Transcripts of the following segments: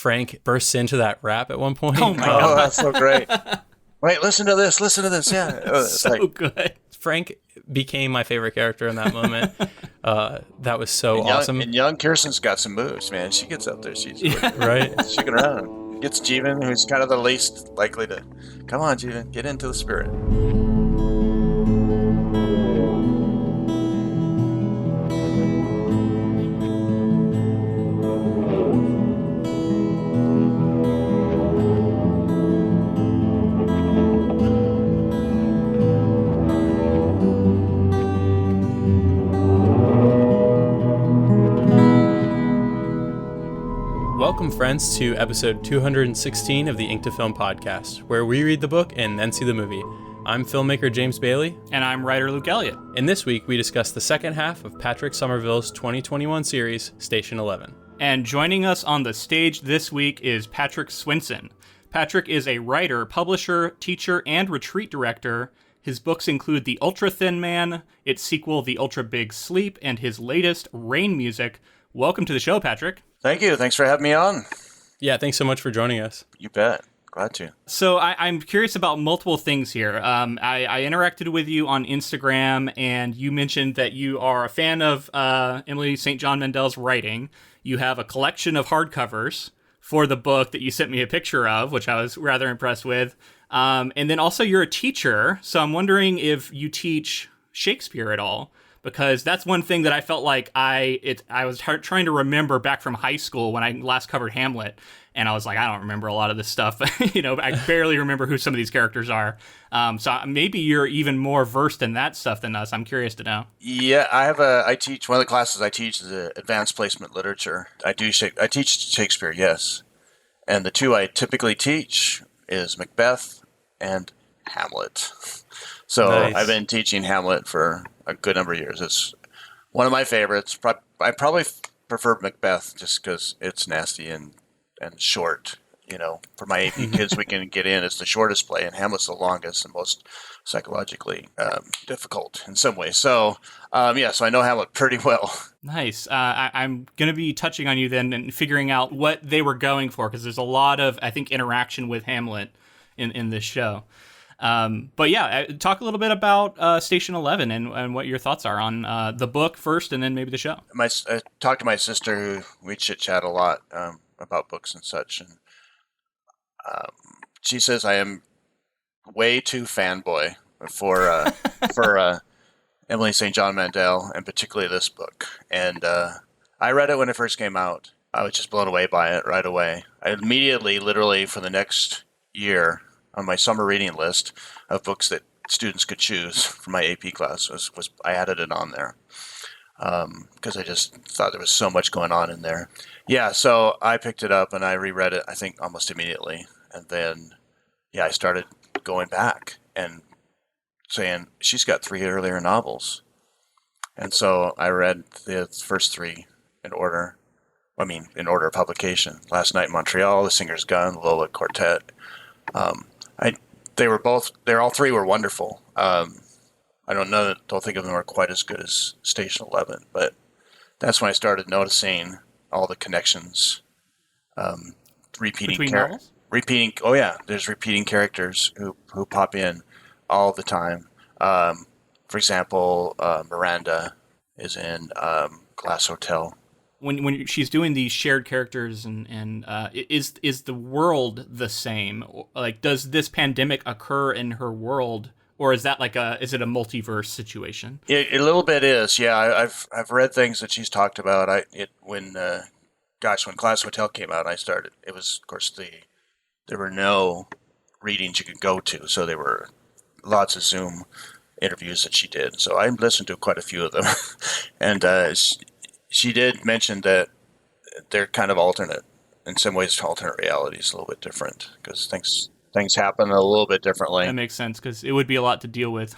Frank bursts into that rap at one point. Oh my God. that's so great. Wait, listen to this. Yeah. It's So good. Frank became my favorite character in that moment. That was so awesome. And young Kirsten's got some moves, man. She gets up there. She's right. shaking around. Gets Jeevan, who's kind of the least likely to. Come on, Jeevan, get into the spirit. Welcome, friends, to episode 216 of the Ink to Film podcast, where we read the book and then see the movie. I'm filmmaker James Bailey. And I'm writer Luke Elliott. And this week, we discuss the second half of Patrick Somerville's 2021 series, Station 11. And joining us on the stage this week is Patrick Swenson. Patrick is a writer, publisher, teacher, and retreat director. His books include The Ultra Thin Man, its sequel, The Ultra Big Sleep, and his latest, Rain Music. Welcome to the show, Patrick. Thank you. Thanks for having me on. Yeah, thanks so much for joining us. You bet. Glad to. So I'm curious about multiple things here. I interacted with you on Instagram, and you mentioned that you are a fan of Emily St. John Mandel's writing. You have a collection of hardcovers for the book that you sent me a picture of, which I was rather impressed with. And then also you're a teacher, so I'm wondering if you teach Shakespeare at all. Because that's one thing that I felt like I was trying to remember back from high school when I last covered Hamlet, and I was like, I don't remember a lot of this stuff. I barely remember who some of these characters are. So maybe you're even more versed in that stuff than us. I'm curious to know. Yeah, I teach, one of the classes I teach is advanced placement literature. I teach Shakespeare, yes. And the two I typically teach is Macbeth and Hamlet. So nice. I've been teaching Hamlet for a good number of years. It's one of my favorites. I probably prefer Macbeth just because it's nasty and short. For my AP kids we can get in, it's the shortest play, and Hamlet's the longest and most psychologically difficult in some ways. So, so I know Hamlet pretty well. Nice. I'm going to be touching on you then and figuring out what they were going for, because there's a lot of, I think, interaction with Hamlet in this show. But yeah, talk a little bit about Station 11 and what your thoughts are on the book first and then maybe the show. I talked to my sister, who we chit-chat a lot about books and such, and she says I am way too fanboy for Emily St. John Mandel, and particularly this book. And I read it when it first came out. I was just blown away by it right away. I immediately, literally, for the next year, on my summer reading list of books that students could choose for my AP class, was I added it on there because I just thought there was so much going on in there. Yeah, so I picked it up and I reread it, I think, almost immediately. And then, I started going back and saying, she's got 3 earlier novels. And so I read the first 3 in order. In order of publication. Last Night in Montreal, The Singer's Gun, The Lola Quartet. All 3 were wonderful. I don't think of them are quite as good as Station 11, but that's when I started noticing all the connections, there's repeating characters who pop in all the time. For example, Miranda is in Glass Hotel. When she's doing these shared characters and is the world the same? Like, does this pandemic occur in her world, or is that is it a multiverse situation? A little bit is, yeah. I've read things that she's talked about. When Glass Hotel came out, it was, of course, there were no readings you could go to, so there were lots of Zoom interviews that she did. So I listened to quite a few of them, and she did mention that they're kind of alternate, in some ways, alternate realities, a little bit different, because things happen a little bit differently. That makes sense, because it would be a lot to deal with.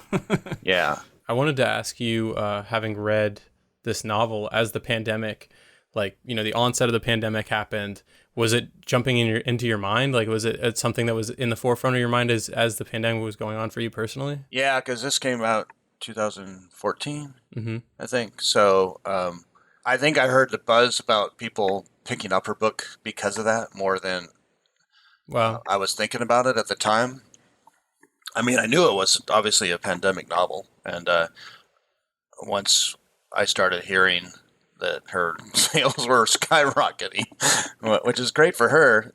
Yeah. I wanted to ask you, having read this novel as the pandemic, the onset of the pandemic happened, was it jumping into your mind? Was it something that was in the forefront of your mind as the pandemic was going on for you personally? Yeah, because this came out 2014, mm-hmm. I think. So I think I heard the buzz about people picking up her book because of that more than Wow. I was thinking about it at the time. I mean, I knew it was obviously a pandemic novel, and once I started hearing that her sales were skyrocketing, which is great for her,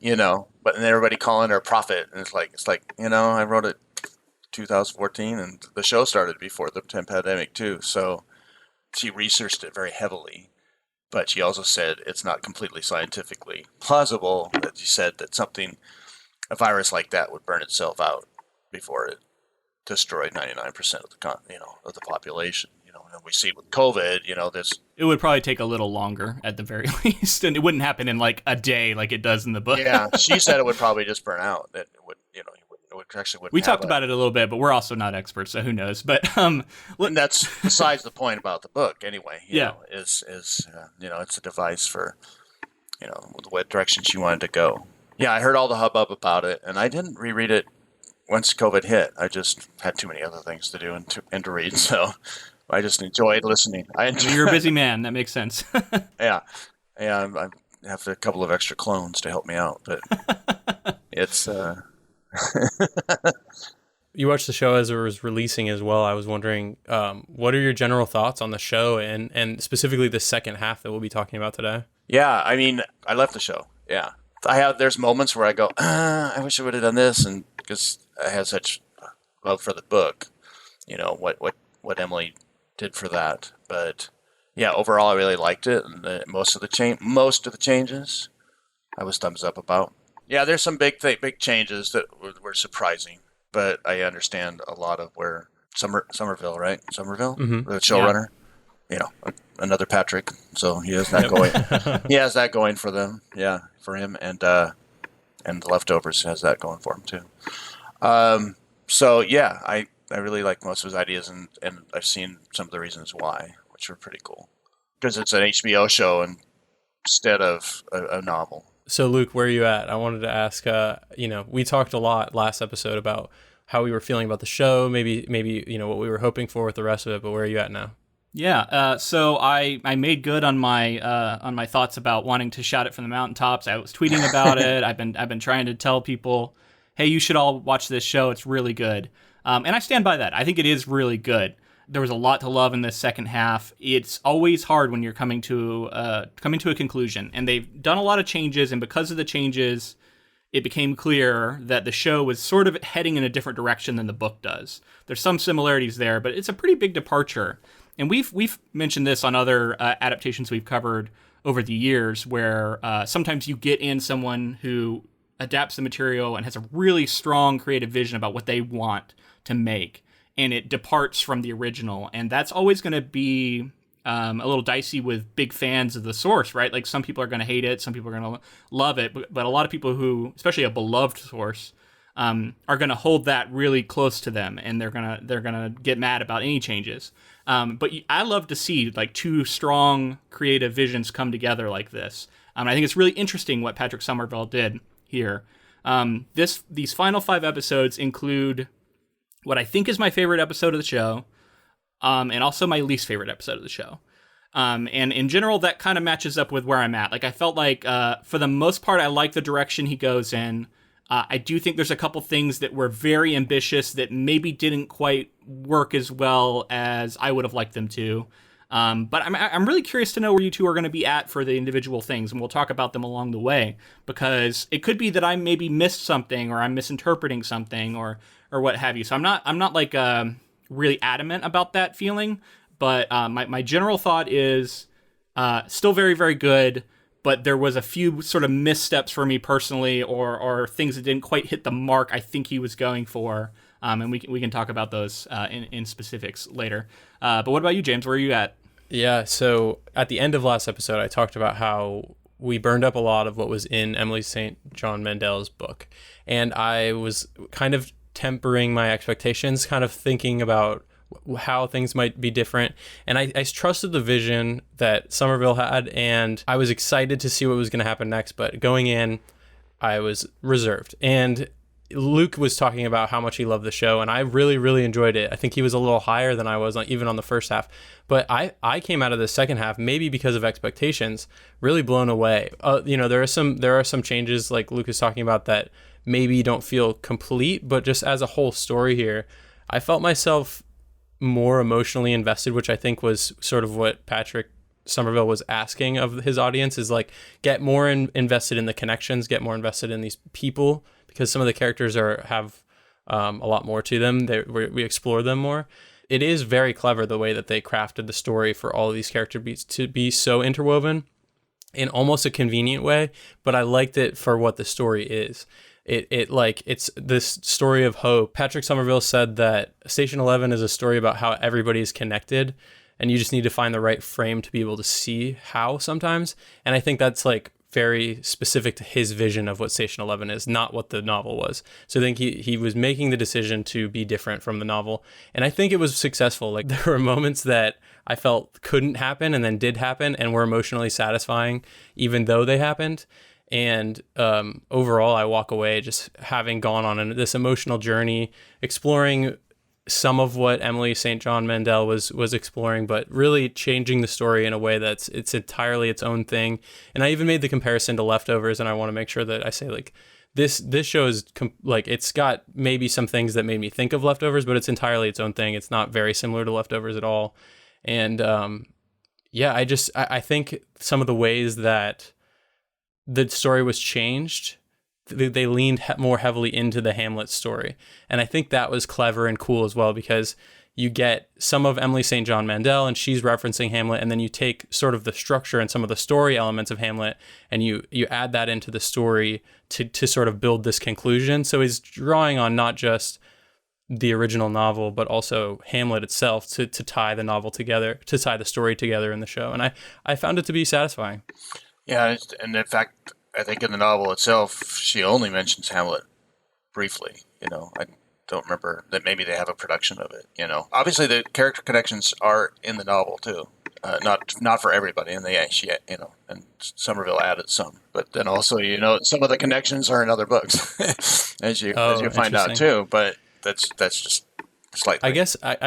but then everybody calling her a prophet, and it's like I wrote it 2014, and the show started before the pandemic too, so she researched it very heavily. But she also said it's not completely scientifically plausible. That she said that a virus like that would burn itself out before it destroyed 99% of the population. And we see with COVID, It would probably take a little longer at the very least, and it wouldn't happen in like a day like it does in the book. Yeah, she said it would probably just burn out. That it would, actually wouldn't. We talked about it a little bit, but we're also not experts, so who knows? But and that's besides the point about the book, anyway. Is it's a device for what direction she wanted to go. Yeah, I heard all the hubbub about it, and I didn't reread it once COVID hit. I just had too many other things to do and to read, so I just enjoyed listening. You're a busy man. That makes sense. Yeah. I have a couple of extra clones to help me out, but it's. You watched the show as it was releasing as well. I was wondering, what are your general thoughts on the show and specifically the second half that we'll be talking about today? Yeah, I mean, I love the show. Yeah. There's moments where I go, I wish I would have done this, and because I had such love for the book, what Emily did for that. But yeah, overall, I really liked it, and most of the changes, I was thumbs up about. Yeah, there's some big changes that were surprising, but I understand a lot of where Somerville, right? Somerville, the showrunner. Yeah. Another Patrick, so he has that going. He has that going for them. Yeah, for him, and The Leftovers has that going for him too. So yeah, I really like most of his ideas, and I've seen some of the reasons why, which were pretty cool, because it's an HBO show instead of a novel. So Luke, where are you at? I wanted to ask, we talked a lot last episode about how we were feeling about the show, maybe what we were hoping for with the rest of it, but where are you at now? Yeah, so I made good on my thoughts about wanting to shout it from the mountaintops. I was tweeting about it. I've been trying to tell people, hey, you should all watch this show. It's really good. And I stand by that. I think it is really good. There was a lot to love in this second half. It's always hard when you're coming to a conclusion, and they've done a lot of changes, and because of the changes, it became clear that the show was sort of heading in a different direction than the book does. There's some similarities there, but it's a pretty big departure. And we've mentioned this on other adaptations we've covered over the years, where sometimes you get in someone who adapts the material and has a really strong creative vision about what they want to make, and it departs from the original. And that's always going to be a little dicey with big fans of the source, right? Like, some people are going to hate it, some people are going to love it, but a lot of people who, especially a beloved source, are going to hold that really close to them, and they're gonna get mad about any changes. But I love to see like two strong creative visions come together like this. I think it's really interesting what Patrick Somerville did here. These final 5 episodes include what I think is my favorite episode of the show, and also my least favorite episode of the show. And in general, that kind of matches up with where I'm at. Like, I felt like, for the most part, I like the direction he goes in. I do think there's a couple things that were very ambitious that maybe didn't quite work as well as I would have liked them to. But I'm really curious to know where you two are going to be at for the individual things, and we'll talk about them along the way, because it could be that I maybe missed something, or I'm misinterpreting something, or what have you. So I'm not like really adamant about that feeling, but my general thought is still very, very good. But there was a few sort of missteps for me personally, or things that didn't quite hit the mark I think he was going for. And we can talk about those in specifics later. But what about you, James? Where are you at? Yeah, so at the end of last episode, I talked about how we burned up a lot of what was in Emily St. John Mandel's book. And I was kind of tempering my expectations, kind of thinking about how things might be different. And I trusted the vision that Somerville had, and I was excited to see what was going to happen next. But going in, I was reserved. And Luke was talking about how much he loved the show, and I really, really enjoyed it. I think he was a little higher than I was even on the first half. But I came out of the second half, maybe because of expectations, really blown away. There are some changes like Luke is talking about that maybe don't feel complete, but just as a whole story here, I felt myself more emotionally invested, which I think was sort of what Patrick Somerville was asking of his audience, is like get more invested in the connections, get more invested in these people, because some of the characters have a lot more to them. We explore them more. It is very clever the way that they crafted the story for all of these character beats to be so interwoven in almost a convenient way, but I liked it for what the story is. It's this story of hope. Patrick Somerville said that Station 11 is a story about how everybody is connected, and you just need to find the right frame to be able to see how sometimes. And I think that's like very specific to his vision of what Station 11 is, not what the novel was. So I think he was making the decision to be different from the novel. And I think it was successful. Like there were moments that I felt couldn't happen and then did happen and were emotionally satisfying, even though they happened. And overall, I walk away just having gone on this emotional journey, exploring some of what Emily St. John Mandel was exploring, but really changing the story in a way that's it's entirely its own thing. And I even made the comparison to Leftovers, and I want to make sure that I say like this show is like it's got maybe some things that made me think of Leftovers, but it's entirely its own thing. It's not very similar to Leftovers at all. And I think some of the ways that the story was changed, they leaned more heavily into the Hamlet story. And I think that was clever and cool as well, because you get some of Emily St. John Mandel and she's referencing Hamlet, and then you take sort of the structure and some of the story elements of Hamlet and you add that into the story to sort of build this conclusion. So he's drawing on not just the original novel, but also Hamlet itself to tie the novel together, to tie the story together in the show. And I found it to be satisfying. Yeah, and in fact, I think in the novel itself, she only mentions Hamlet briefly. I don't remember that maybe they have a production of it. Obviously the character connections are in the novel too, not for everybody, and and Somerville added some. But then also, some of the connections are in other books, as you find out too. But that's just slightly. I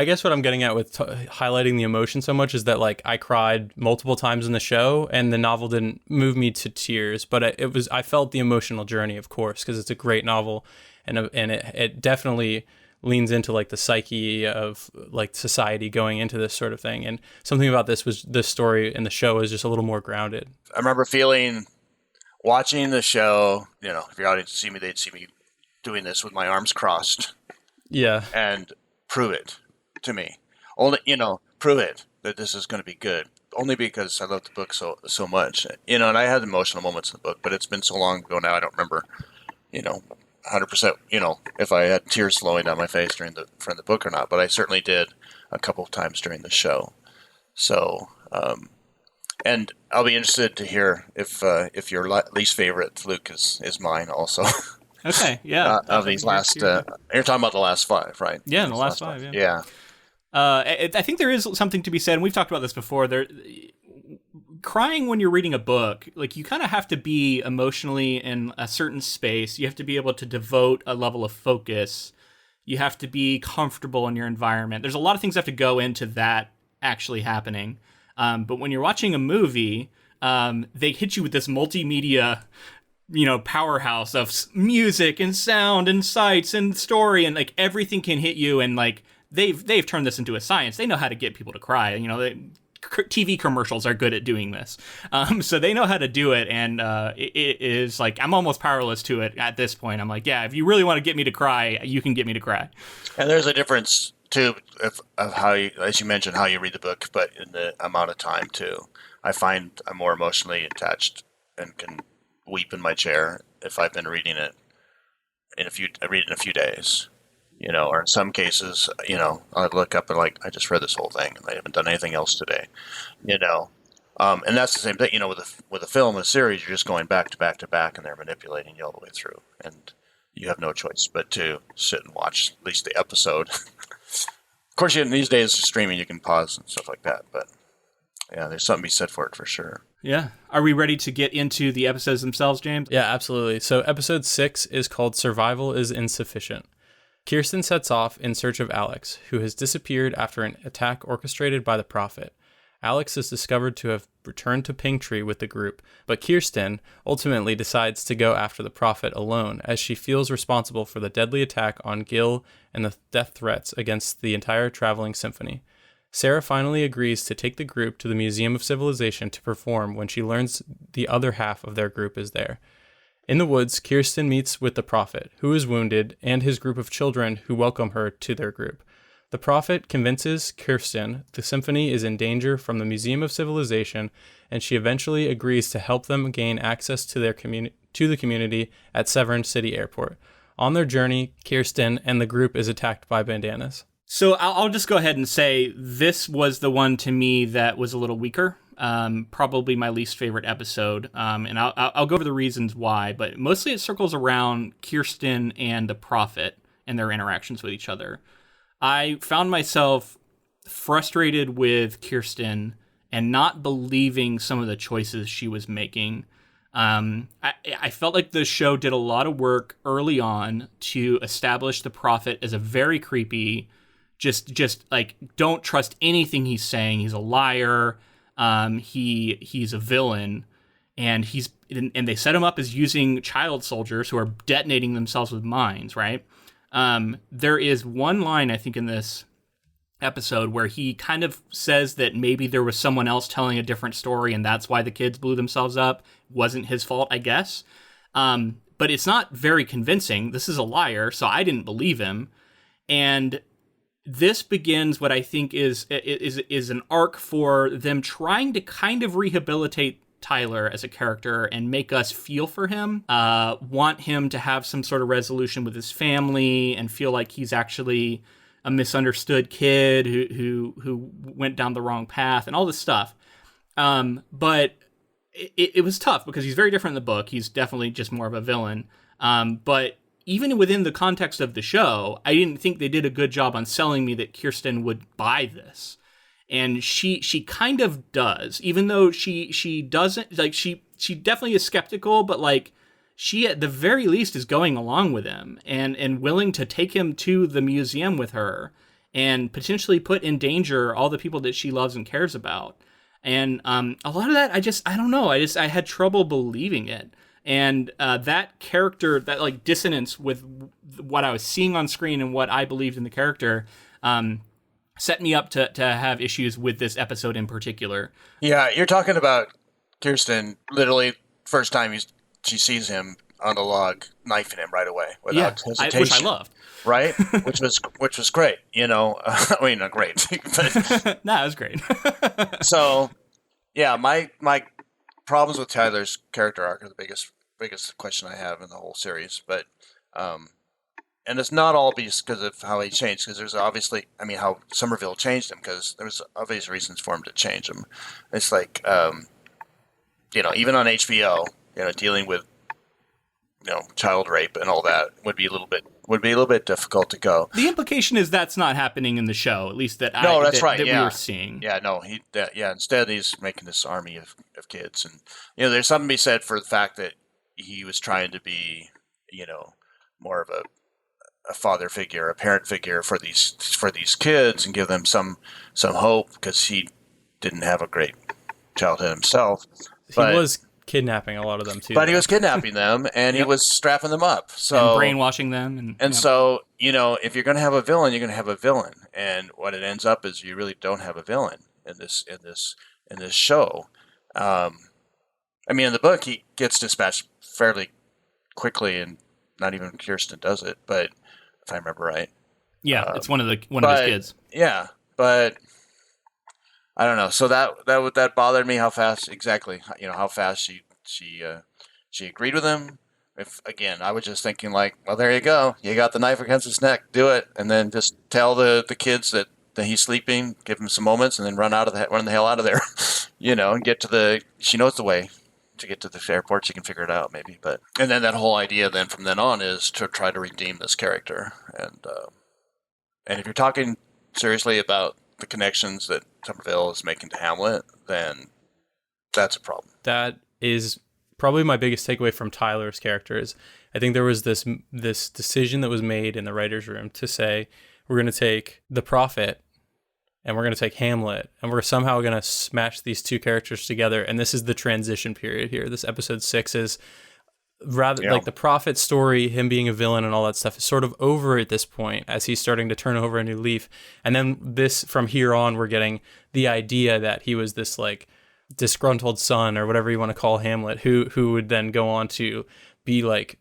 guess what I'm getting at with highlighting the emotion so much is that like I cried multiple times in the show, and the novel didn't move me to tears, but I felt the emotional journey, of course, because it's a great novel, and it definitely leans into like the psyche of like society going into this sort of thing. And something about this story in the show is just a little more grounded. I remember watching the show. If your audience see me, they'd see me doing this with my arms crossed. Yeah, and prove it to me. Only, prove it that this is going to be good. Only because I love the book so much. And I had emotional moments in the book, but it's been so long ago now I don't remember, 100%, if I had tears flowing down my face during the book or not. But I certainly did a couple of times during the show. So, and I'll be interested to hear if your least favorite, Luke, is mine also. Okay, yeah. Of these last, you're talking about the last 5, right? Yeah, the last 5, yeah. Yeah. I think there is something to be said, and we've talked about this before. Crying when you're reading a book, like you kind of have to be emotionally in a certain space. You have to be able to devote a level of focus. You have to be comfortable in your environment. There's a lot of things that have to go into that actually happening. But when you're watching a movie, they hit you with this multimedia powerhouse of music and sound and sights and story, and like everything can hit you, and like they've turned this into a science. They know how to get people to cry. TV commercials are good at doing this, so they know how to do it, and it is like I'm almost powerless to it at this point. I'm like, yeah, if you really want to get me to cry, you can get me to cry. And there's a difference too of how you, as you mentioned, how you read the book, but in the amount of time too. I find I'm more emotionally attached and can weep in my chair if I've been reading it I read it in a few days, or in some cases, I look up and like, I just read this whole thing and I haven't done anything else today, and that's the same thing, with a film, a series, you're just going back to back to back and they're manipulating you all the way through, and you have no choice but to sit and watch at least the episode. Of course, these days streaming, you can pause and stuff like that, but yeah, there's something to be said for it for sure. Yeah. Are we ready to get into the episodes themselves, James? Yeah, absolutely. So episode 6 is called Survival is Insufficient. Kirsten sets off in search of Alex, who has disappeared after an attack orchestrated by the Prophet. Alex is discovered to have returned to Pinktree with the group, but Kirsten ultimately decides to go after the Prophet alone, as she feels responsible for the deadly attack on Gil and the death threats against the entire traveling symphony. Sarah finally agrees to take the group to the Museum of Civilization to perform when she learns the other half of their group is there. In the woods, Kirsten meets with the Prophet, who is wounded, and his group of children who welcome her to their group. The Prophet convinces Kirsten the symphony is in danger from the Museum of Civilization, and she eventually agrees to help them gain access to their to the community at Severn City Airport. On their journey, Kirsten and the group is attacked by bandanas. So I'll just go ahead and say this was the one to me that was a little weaker. Probably my least favorite episode. And I'll go over the reasons why, but mostly it circles around Kirsten and the Prophet and their interactions with each other. I found myself frustrated with Kirsten and not believing some of the choices she was making. I felt like the show did a lot of work early on to establish the Prophet as a very creepy, just like, don't trust anything he's saying. He's a liar. He's a villain, and they set him up as using child soldiers who are detonating themselves with mines, right? There is one line, I think, in this episode where he kind of says that maybe there was someone else telling a different story, and that's why the kids blew themselves up. Wasn't his fault, I guess. But it's not very convincing. This is a liar, so I didn't believe him. And this begins what I think is an arc for them trying to kind of rehabilitate Tyler as a character and make us feel for him, want him to have some sort of resolution with his family, and feel like he's actually a misunderstood kid who went down the wrong path and all this stuff. But it was tough because he's very different in the book. He's definitely just more of a villain. But even within the context of the show, I didn't think they did a good job on selling me that Kirsten would buy this. And she kind of does, even though she doesn't, like, she definitely is skeptical, but like, she at the very least is going along with him and willing to take him to the museum with her and potentially put in danger all the people that she loves and cares about. And a lot of that, I don't know. I had trouble believing it. And that character, that like dissonance with what I was seeing on screen and what I believed in the character, set me up to have issues with this episode in particular. Yeah, you're talking about Kirsten, literally first time she sees him on the log, knifing him right away without hesitation. Which I loved. Right? which was great, you know. I mean, not great, but no, it was great. So, yeah, my problems with Tyler's character arc are the biggest question I have in the whole series. But, and it's not all because of how he changed, because there's obviously, I mean, how Somerville changed him, because there was obvious reasons for him to change him. It's like, you know, even on HBO, you know, dealing with, you know, child rape and all that would be a little bit difficult to go. The implication is that's not happening in the show, at least that we were seeing. Yeah, no, instead he's making this army of kids, and you know, there's something to be said for the fact that he was trying to be, you know, more of a father figure, a parent figure for these kids, and give them some hope, because he didn't have a great childhood himself. He was kidnapping a lot of them too. But he was kidnapping them, and he was strapping them up, so and brainwashing them, and so, you know, if you're going to have a villain, you're going to have a villain, and what it ends up is you really don't have a villain in this show. I mean, in the book, he gets dispatched fairly quickly, and not even Kirsten does it, but if I remember right, it's one of his kids. Yeah, but I don't know. So that bothered me, how fast she agreed with him. If again, I was just thinking like, well, there you go. You got the knife against his neck. Do it, and then just tell the kids that he's sleeping. Give him some moments, and then run the hell out of there. You know, and get to she knows the way to get to the airport. She can figure it out, maybe. And then that whole idea then from then on is to try to redeem this character. And if you're talking seriously about the connections that Somerville is making to Hamlet, then That's a problem. That is probably my biggest takeaway from Tyler's character is I think there was this decision that was made in the writer's room to say, we're going to take the Prophet and we're going to take Hamlet and we're somehow going to smash these two characters together. And this is the transition period here. This episode 6 is rather like the Prophet story, him being a villain and all that stuff is sort of over at this point as he's starting to turn over a new leaf. And then this, from here on, we're getting the idea that he was this like disgruntled son or whatever you want to call Hamlet, who would then go on to be like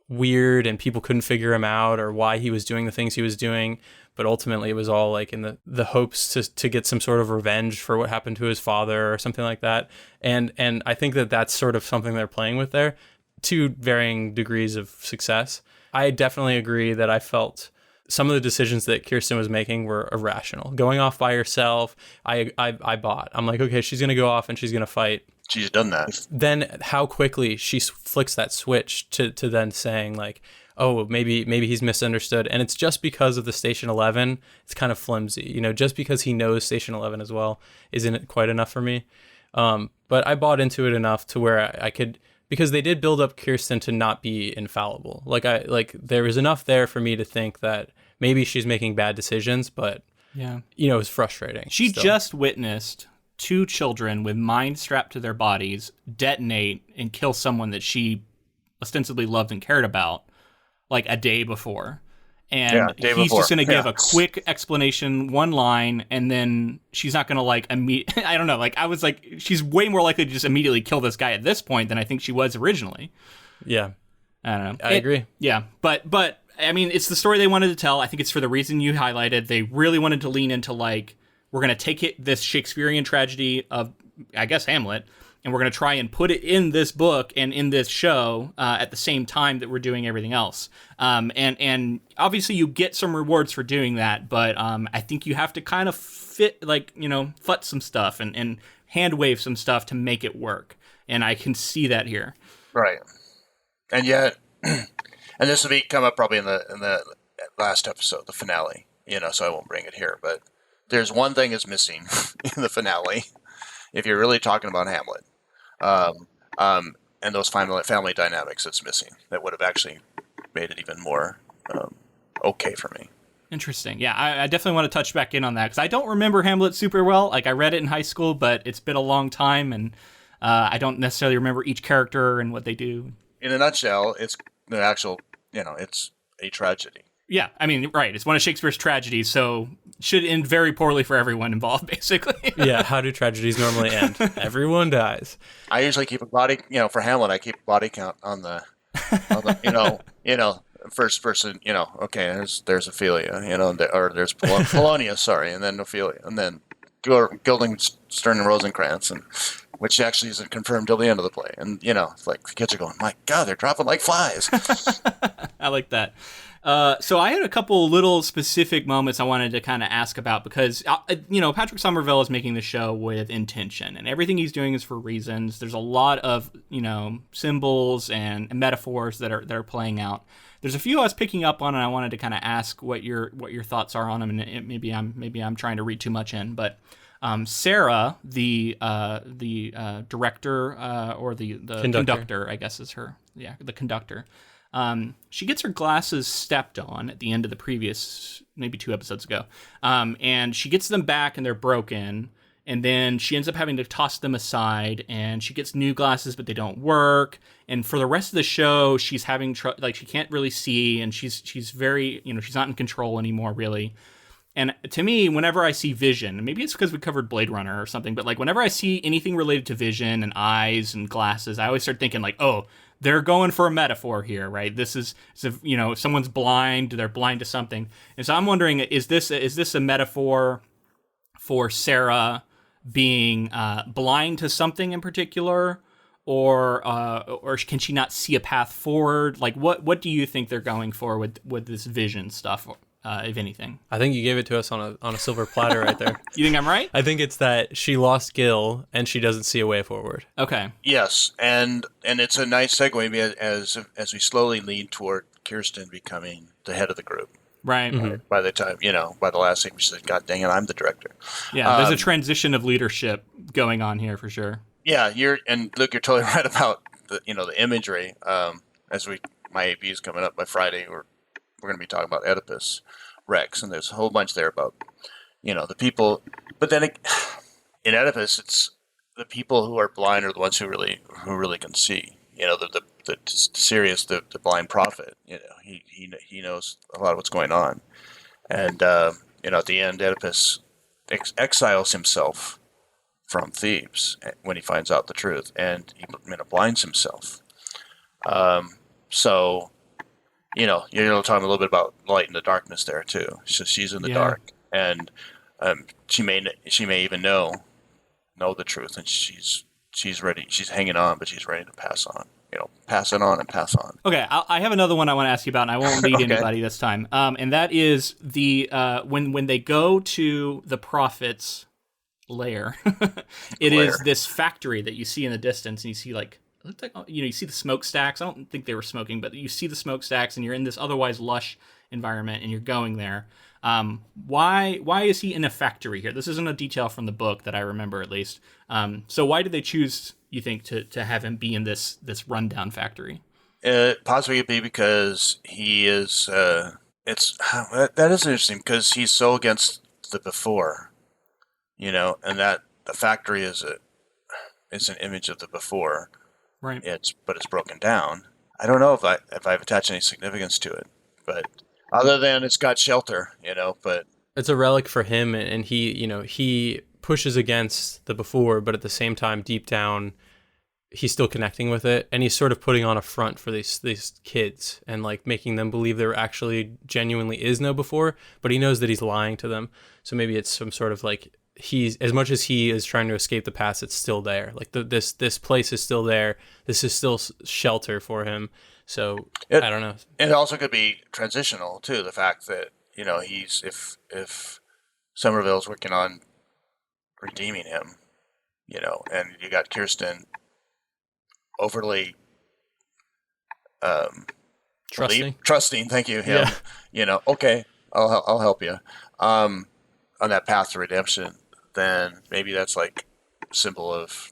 weird and people couldn't figure him out or why he was doing the things he was doing. But ultimately it was all like in the hopes to get some sort of revenge for what happened to his father or something like that. And I think that that's sort of something they're playing with there to varying degrees of success. I definitely agree that I felt some of the decisions that Kirsten was making were irrational. Going off by herself, I bought. I'm like, okay, she's going to go off and she's going to fight. She's done that. Then how quickly she flicks that switch to then saying like, oh, maybe he's misunderstood. And it's just because of the Station 11. It's kind of flimsy. You know, just because he knows Station 11 as well isn't quite enough for me. But I bought into it enough to where I could, because they did build up Kirsten to not be infallible. Like there was enough there for me to think that maybe she's making bad decisions, but yeah, you know, it's frustrating. She just witnessed 2 children with mines strapped to their bodies detonate and kill someone that she ostensibly loved and cared about like a day before. And he's just going to give a quick explanation, one line, and then she's not going to like I don't know. Like I was like, she's way more likely to just immediately kill this guy at this point than I think she was originally. Yeah. I don't know. I agree. Yeah. But I mean, it's the story they wanted to tell. I think it's for the reason you highlighted. They really wanted to lean into like, we're going to take this Shakespearean tragedy of, I guess, Hamlet, and we're going to try and put it in this book and in this show at the same time that we're doing everything else. And obviously you get some rewards for doing that, but I think you have to kind of fut some stuff and hand wave some stuff to make it work. And I can see that here. Right. And yet, and this will come up probably in the last episode, the finale, you know, so I won't bring it here, but there's one thing that's missing in the finale, if you're really talking about Hamlet. And those family dynamics that's missing that would have actually made it even more okay for me. Interesting. Yeah, I definitely want to touch back in on that because I don't remember Hamlet super well. Like I read it in high school, but it's been a long time, and I don't necessarily remember each character and what they do. In a nutshell, it's the actual, you know, it's a tragedy. Yeah, I mean, right. It's one of Shakespeare's tragedies, so should end very poorly for everyone involved, basically. Yeah, how do tragedies normally end? Everyone dies. I usually keep a body, you know, for Hamlet, I keep body count on the you know, first person, you know, okay, there's Ophelia, you know, or there's Polonius, sorry, and then Ophelia, and then Guildenstern and Rosencrantz, and which actually isn't confirmed till the end of the play. And, you know, it's like the kids are going, my God, they're dropping like flies. I like that. So I had a couple little specific moments I wanted to kind of ask about because, you know, Patrick Somerville is making the show with intention and everything he's doing is for reasons. There's a lot of, you know, symbols and metaphors that are playing out. There's a few I was picking up on and I wanted to kind of ask what your thoughts are on them. And maybe I'm trying to read too much in, but Sarah, the director or the conductor, I guess is her. Yeah, the conductor. She gets her glasses stepped on at the end of the previous, maybe 2 episodes ago. And she gets them back and they're broken. And then she ends up having to toss them aside and she gets new glasses, but they don't work. And for the rest of the show, she's having she can't really see and she's very, you know, she's not in control anymore, really. And to me, whenever I see vision, maybe it's because we covered Blade Runner or something, but like whenever I see anything related to vision and eyes and glasses, I always start thinking like, oh, they're going for a metaphor here, right? This is, you know, if someone's blind, they're blind to something. And so I'm wondering, is this a metaphor for Sarah being blind to something in particular, or can she not see a path forward? Like, what do you think they're going for with this vision stuff? If anything, I think you gave it to us on a silver platter right there. You think I'm right? I think it's that she lost Gil and she doesn't see a way forward. Okay. Yes, and it's a nice segue as we slowly lead toward Kirsten becoming the head of the group. Right. Mm-hmm. By the time, you know, by the last thing, she said, God dang it, I'm the director. Yeah, there's a transition of leadership going on here for sure. Yeah, you're totally right about the imagery. My AP is coming up by Friday. We're going to be talking about Oedipus Rex, and there's a whole bunch there about the people. But then in Oedipus, it's the people who are blind are the ones who really can see. The serious the blind prophet. He knows a lot of what's going on, and at the end, Oedipus exiles himself from Thebes when he finds out the truth, and he blinds himself. So, you're talking a little bit about light and the darkness there too. So she's in the dark, and she may even know the truth, and she's ready. She's hanging on, but she's ready to pass on. Pass it on and pass on. Okay, I have another one I want to ask you about, and I won't lead Okay. anybody this time. And that is the when they go to the prophet's lair, is this factory that you see in the distance, and you see it looks like you see the smokestacks. I don't think they were smoking, but you see the smokestacks, and you're in this otherwise lush environment, and you're going there. Why is he in a factory here? This isn't a detail from the book that I remember, at least. So why did they choose, you think, to have him be in this rundown factory? Possibly could be because he is. That is interesting because he's so against the before, and that the factory is an image of the before. Right. But it's broken down. I don't know if I've attached any significance to it, but other than it's got shelter, but it's a relic for him, and he pushes against the before, but at the same time, deep down, he's still connecting with it, and he's sort of putting on a front for these kids and making them believe there actually genuinely is no before, but he knows that he's lying to them. So maybe it's some sort of he's, as much as he is trying to escape the past, it's still there. This place is still there. This is still shelter for him. So I don't know. It also could be transitional too. The fact that he's if Somerville's working on redeeming him, and you got Kirsten overly trusting. Thank you. Him. Yeah. Okay, I'll help you on that path to redemption. Then maybe that's symbol of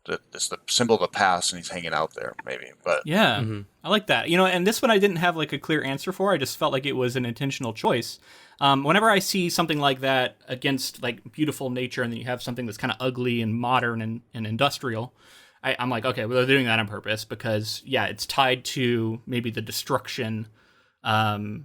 the symbol of the past, and he's hanging out there, maybe. But yeah, I like that. And this one I didn't have a clear answer for. I just felt like it was an intentional choice. Whenever I see something like that against beautiful nature, and then you have something that's kind of ugly and modern and industrial, I'm like, okay, well, they're doing that on purpose because it's tied to maybe the destruction, and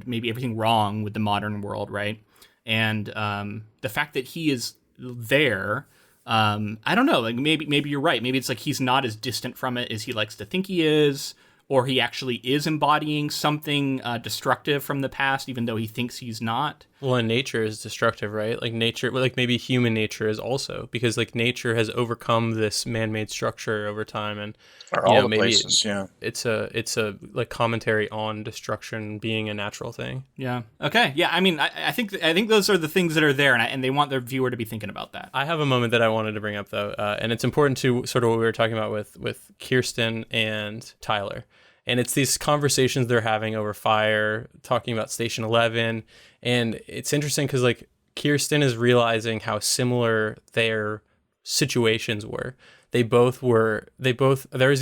maybe everything wrong with the modern world, right? And the fact that he is there. I don't know. Maybe you're right. Maybe it's he's not as distant from it as he likes to think he is, or he actually is embodying something destructive from the past, even though he thinks he's not. Well, and nature is destructive, right? Nature, maybe human nature is also, because nature has overcome this man-made structure over time, and all the places, it's a commentary on destruction being a natural thing. Yeah. Okay. Yeah. I mean, I think those are the things that are there, and they want their viewer to be thinking about that. I have a moment that I wanted to bring up though, and it's important to sort of what we were talking about with Kirsten and Tyler. And it's these conversations they're having over fire, talking about Station 11. And it's interesting because Kirsten is realizing how similar their situations were. There's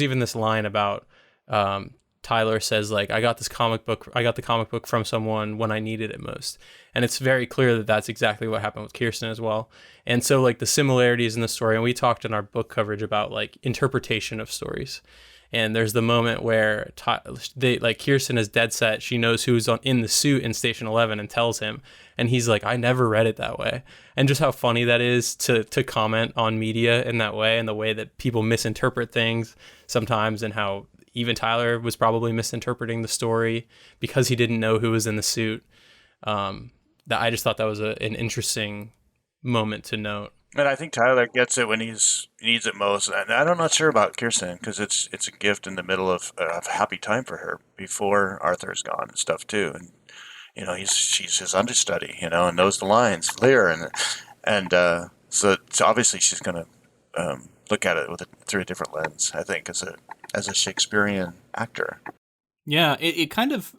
even this line about Tyler says I got the comic book from someone when I needed it most. And it's very clear that that's exactly what happened with Kirsten as well. And so the similarities in the story, and we talked in our book coverage about interpretation of stories. And there's the moment where Kirsten is dead set. She knows who's in the suit in Station 11 and tells him. And he's like, I never read it that way. And just how funny that is to comment on media in that way, and the way that people misinterpret things sometimes, and how even Tyler was probably misinterpreting the story because he didn't know who was in the suit. That I just thought that was an interesting moment to note. And I think Tyler gets it when he needs it most. And I'm not sure about Kirsten because it's a gift in the middle of a happy time for her before Arthur's gone and stuff too. And she's his understudy, and knows the lines, Lear, and so obviously she's going to look at it through a different lens. I think as a Shakespearean actor. Yeah, it kind of.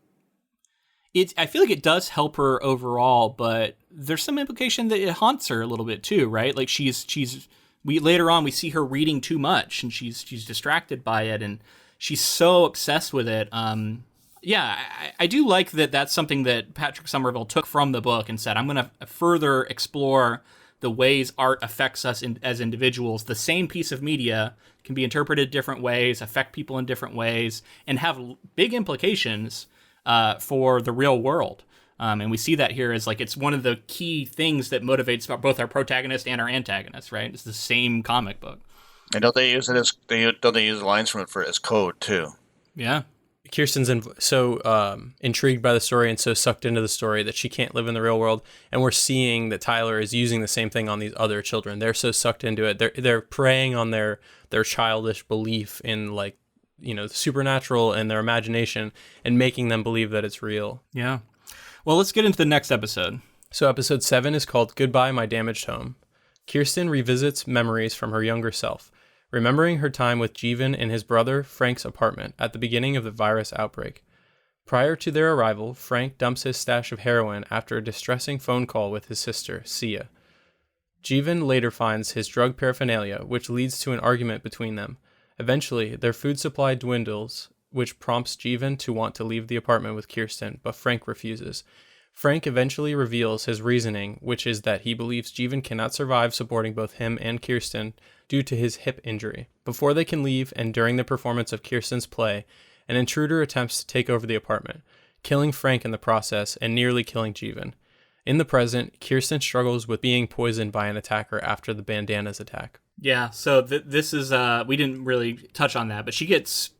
I feel like it does help her overall, but there's some implication that it haunts her a little bit too, right? She's later on we see her reading too much, and she's distracted by it, and she's so obsessed with it. I do like that. That's something that Patrick Somerville took from the book and said, I'm going to further explore the ways art affects us as individuals. The same piece of media can be interpreted different ways, affect people in different ways, and have big implications for the real world. And we see that here as like it's one of the key things that motivates both our protagonist and our antagonist, right? It's the same comic book. And don't they use it as don't they use lines from it as code too? Yeah. Kirsten's so intrigued by the story and so sucked into the story that she can't live in the real world. And we're seeing that Tyler is using the same thing on these other children. They're so sucked into it. They're preying on their childish belief in like, the supernatural and their imagination and making them believe that it's real. Yeah. Well, let's get into the next episode. So episode 7 is called Goodbye, My Damaged Home. Kirsten revisits memories from her younger self, remembering her time with Jeevan in his brother Frank's apartment at the beginning of the virus outbreak. Prior to their arrival, Frank dumps his stash of heroin after a distressing phone call with his sister, Sia. Jeevan later finds his drug paraphernalia, which leads to an argument between them. Eventually, their food supply dwindles, which prompts Jeevan to want to leave the apartment with Kirsten, but Frank refuses. Frank eventually reveals his reasoning, which is that he believes Jeevan cannot survive supporting both him and Kirsten due to his hip injury. Before they can leave, and during the performance of Kirsten's play, an intruder attempts to take over the apartment, killing Frank in the process and nearly killing Jeevan. In the present, Kirsten struggles with being poisoned by an attacker after the bandanas attack. Yeah, so this is, we didn't really touch on that, but she gets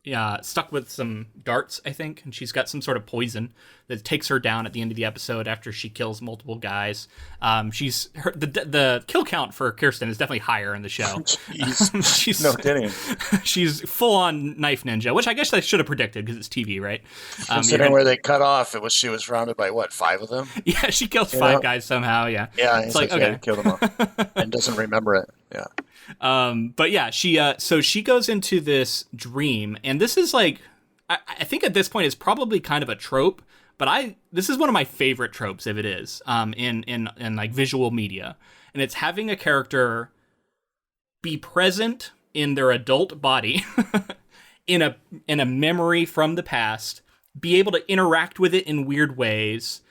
stuck with some darts, I think, and she's got some sort of poison that takes her down at the end of the episode after she kills multiple guys. The kill count for Kirsten is definitely higher in the show. She's no kidding. She's full-on knife ninja, which I guess I should have predicted because it's TV, right? Considering where they cut off, she was surrounded by, 5 of them? Yeah, she kills 5 guys somehow, yeah. Yeah, it's like, okay. Kill them all. And doesn't remember it, yeah. But yeah, she goes into this dream, and this is like, I think at this point it's probably kind of a trope, but this is one of my favorite tropes, if it is, in like visual media, and it's having a character be present in their adult body in a memory from the past, be able to interact with it in weird ways,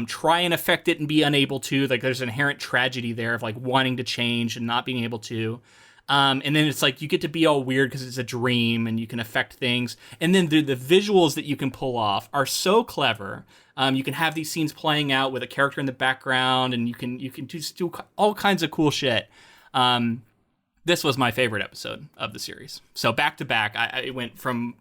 try and affect it and be unable to. Like there's an inherent tragedy there of like wanting to change and not being able to. And then it's like you get to be all weird because it's a dream and you can affect things. And then the visuals that you can pull off are so clever. You can have these scenes playing out with a character in the background, and you can just do all kinds of cool shit. This was my favorite episode of the series. So back to back, I went from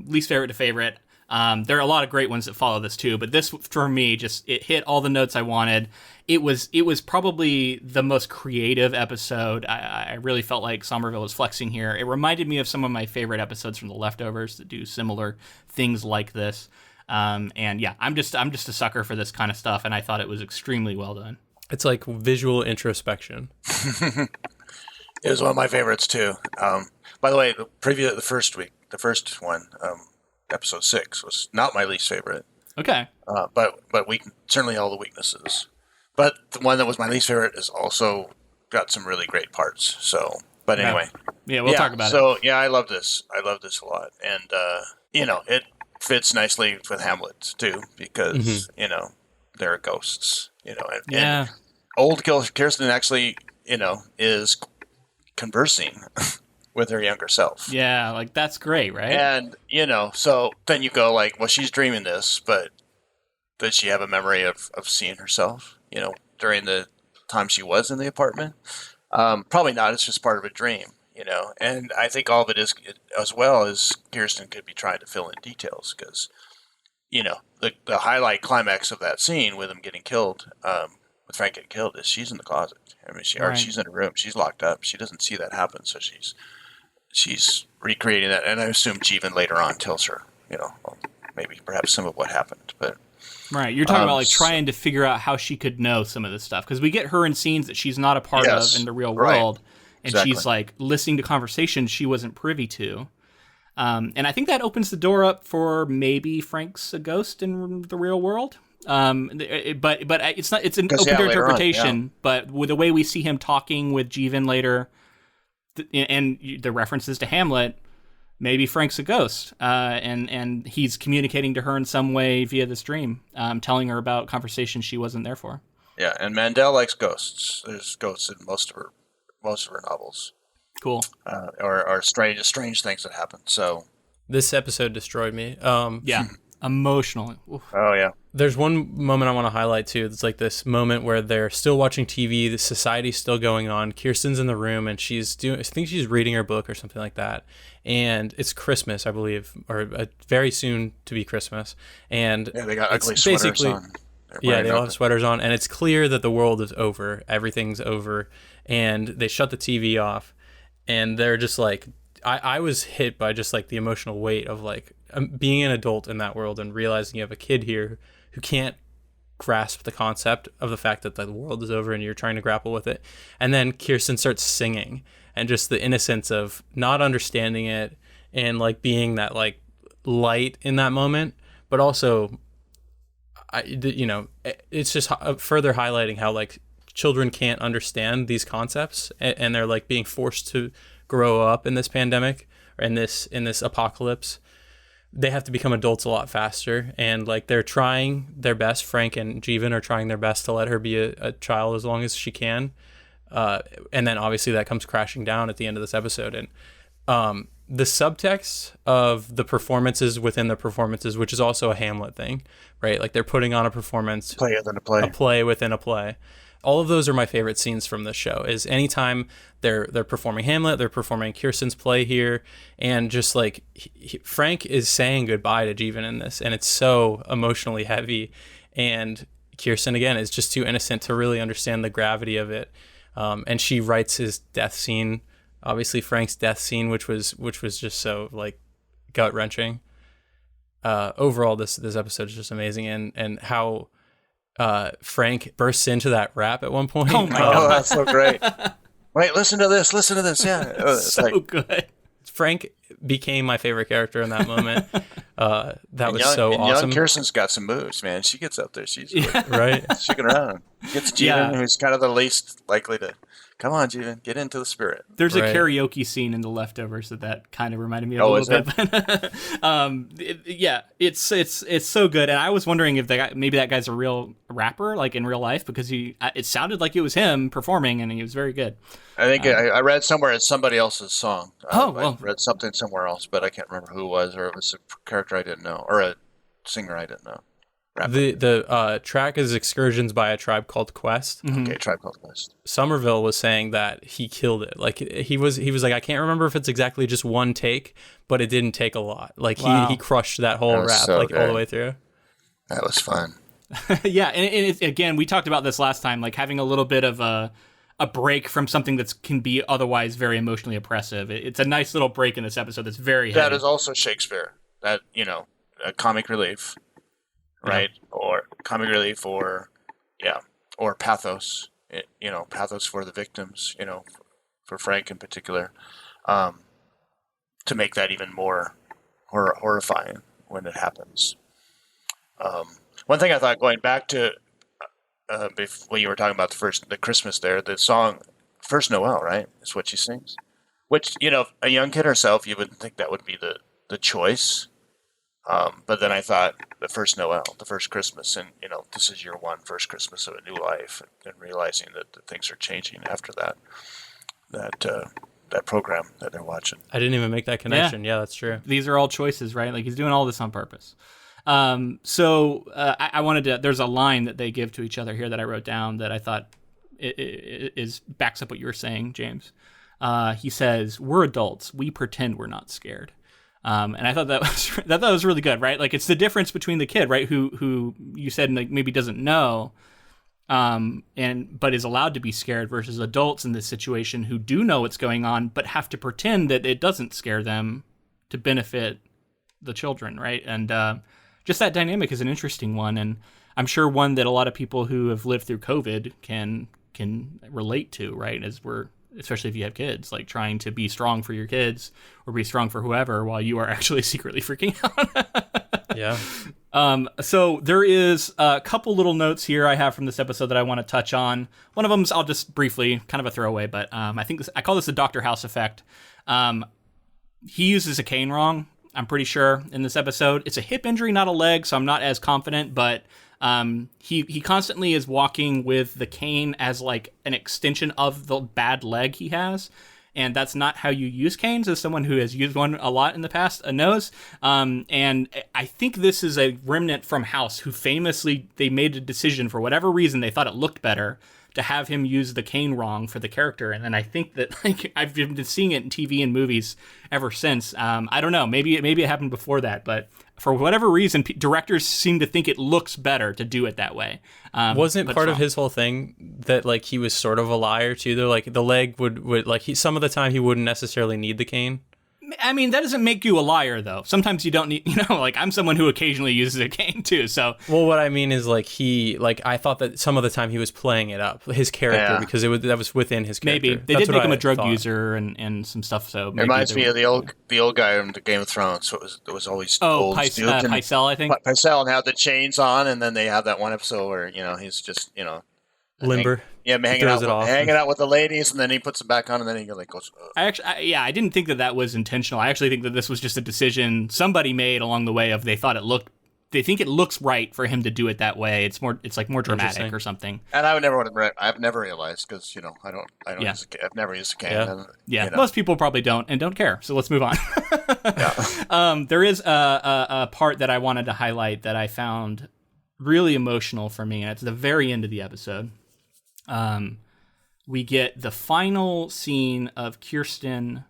least favorite to favorite. There are a lot of great ones that follow this too, but this for me it hit all the notes I wanted. It was probably the most creative episode. I really felt like Somerville was flexing here. It reminded me of some of my favorite episodes from The Leftovers that do similar things like this. And yeah, I'm just a sucker for this kind of stuff, and I thought it was extremely well done. It's like visual introspection. It was one of my favorites too. By the way, the first one. Episode 6 was not my least favorite. Okay. But certainly all the weaknesses. But the one that was my least favorite is also got some really great parts. So, but anyway. Yeah, we'll talk about it. So, yeah, I love this. I love this a lot. And, it fits nicely with HAMLET, too, because, there are ghosts, and old Kirsten actually, is conversing with her younger self. Yeah, like that's great, right? And, so then you go like, well, she's dreaming this, but does she have a memory of seeing herself, during the time she was in the apartment? Probably not. It's just part of a dream, and I think all of it is, as well as Kirsten could be trying to fill in details because, the highlight climax of that scene with him getting killed, with Frank getting killed, is she's in the closet. I mean, she's in a room. She's locked up. She doesn't see that happen, so she's recreating that, and I assume Jeevan later on tells her, maybe perhaps some of what happened. But right, you're talking about like trying to figure out how she could know some of this stuff, because we get her in scenes that she's not a part of in the real world, and she's like listening to conversations she wasn't privy to. And I think that opens the door up for maybe Frank's a ghost in the real world. But it's not. It's an open to interpretation. But with the way we see him talking with Jeevan later, And the references to Hamlet, maybe Frank's a ghost, and he's communicating to her in some way via this dream, telling her about conversations she wasn't there for. Yeah, and Mandel likes ghosts. There's ghosts in most of her novels. Cool. Or strange things that happen. So this episode destroyed me. Yeah, emotionally. Oof. Oh yeah. There's one moment I want to highlight too. It's like this moment where they're still watching TV. The society's still going on. Kirsten's in the room and I think she's reading her book or something like that. And it's Christmas, I believe, or very soon to be Christmas. And yeah, they got ugly sweaters on. Yeah, they all have sweaters on, and it's clear that the world is over. Everything's over, and they shut the TV off, and they're just like, I was hit by just like the emotional weight of like being an adult in that world and realizing you have a kid here who can't grasp the concept of the fact that the world is over and you're trying to grapple with it. And then Kirsten starts singing, and just the innocence of not understanding it and like being that like light in that moment, but also, it's just further highlighting how like children can't understand these concepts, and they're like being forced to grow up in this pandemic or in this apocalypse. They have to become adults a lot faster, and like they're trying their best. Frank and Jeevan are trying their best to let her be a child as long as she can, and then obviously that comes crashing down at the end of this episode. And the subtext of the performances within the performances, which is also a Hamlet thing, right? Like they're putting on a performance, play within a play, a play within a play. All of those are my favorite scenes from this show. Is anytime they're performing Hamlet, they're performing Kirsten's play here, and just like Frank is saying goodbye to Jeevan in this, and it's so emotionally heavy, and Kirsten again is just too innocent to really understand the gravity of it, and she writes his death scene. Obviously Frank's death scene, which was just so like gut wrenching. Overall, this episode is just amazing, and how Frank bursts into that rap at one point. Oh my god, that's so great! Wait, listen to this. Yeah, it's so like, good. Frank became my favorite character in that moment. That was so awesome. Young Kirsten's got some moves, man. She gets up there. She's right, shaking around. Gets Jeevan, who's kind of the least likely to. Come on, Jeevan, get into the spirit. There's a karaoke scene in The Leftovers that kind of reminded me of a little bit. It's so good. And I was wondering if maybe that guy's a real rapper, like in real life, because it sounded like it was him performing, and he was very good. I think I read somewhere it's somebody else's song. I read something somewhere else, but I can't remember who it was, or it was a character I didn't know, or a singer I didn't know. The track is Excursions by A Tribe Called Quest. Mm-hmm. Okay, Tribe Called Quest. Somerville was saying that he killed it. Like he was like, I can't remember if it's exactly just one take, but it didn't take a lot. Like he crushed that whole rap so like good. All the way through. That was fun. Yeah, and again, we talked about this last time, like having a little bit of a break from something that can be otherwise very emotionally oppressive. It's a nice little break in this episode that's very heavy. That is also Shakespeare. That, a comic relief. Right, or comic relief, or pathos. Pathos for the victims. For Frank in particular, to make that even more horrifying when it happens. One thing I thought, going back to when you were talking about the Christmas there, the song "First Noel," right, is what she sings. Which a young kid herself, you wouldn't think that would be the choice. But then I thought the first Noel, the first Christmas, and this is your first Christmas of a new life, and realizing that things are changing after that program that they're watching. I didn't even make that connection. Yeah, that's true. These are all choices, right? Like he's doing all this on purpose. I wanted to. There's a line that they give to each other here that I wrote down that I thought is backs up what you were saying, James. He says, "We're adults. We pretend we're not scared." And I thought that was really good, right? Like it's the difference between the kid, right, who you said like maybe doesn't know, but is allowed to be scared, versus adults in this situation who do know what's going on but have to pretend that it doesn't scare them to benefit the children, right? And just that dynamic is an interesting one, and I'm sure one that a lot of people who have lived through COVID can relate to, right? Especially if you have kids, like trying to be strong for your kids or be strong for whoever while you are actually secretly freaking out. Yeah. So there is a couple little notes here I have from this episode that I want to touch on. One of them I'll just briefly, kind of a throwaway, but I call this the Dr. House effect. He uses a cane wrong, I'm pretty sure, in this episode. It's a hip injury, not a leg, so I'm not as confident, but he constantly is walking with the cane as like an extension of the bad leg he has. And that's not how you use canes, as someone who has used one a lot in the past knows. And I think this is a remnant from House, who famously, they made a decision, for whatever reason, they thought it looked better to have him use the cane wrong for the character. And then I think that, like, I've been seeing it in TV and movies ever since. I don't know, maybe it happened before that, but for whatever reason, directors seem to think it looks better to do it that way. Wasn't part of his whole thing that, like, he was sort of a liar too? Though, like, the leg would like, some of the time he wouldn't necessarily need the cane. I mean, that doesn't make you a liar, though. Sometimes you don't need, like, I'm someone who occasionally uses a cane, too, so. Well, what I mean is, like, I thought that some of the time he was playing it up, his character, because that was within his character. Maybe. They did make him a drug user and some stuff, so. It reminds me of the old guy from the Game of Thrones. So it was always old Pycelle, I think. Pycelle, and had the chains on, and then they have that one episode where, he's just, limber. Hanging out with the ladies, and then he puts it back on, and then he goes. I didn't think that was intentional. I actually think that this was just a decision somebody made along the way of they think it looks right for him to do it that way. It's more dramatic or something. And I've never realized, because I've never used a cane. Yeah. Most people probably don't care. So let's move on. There is a part that I wanted to highlight that I found really emotional for me, and it's the very end of the episode. We get the final scene of Kirsten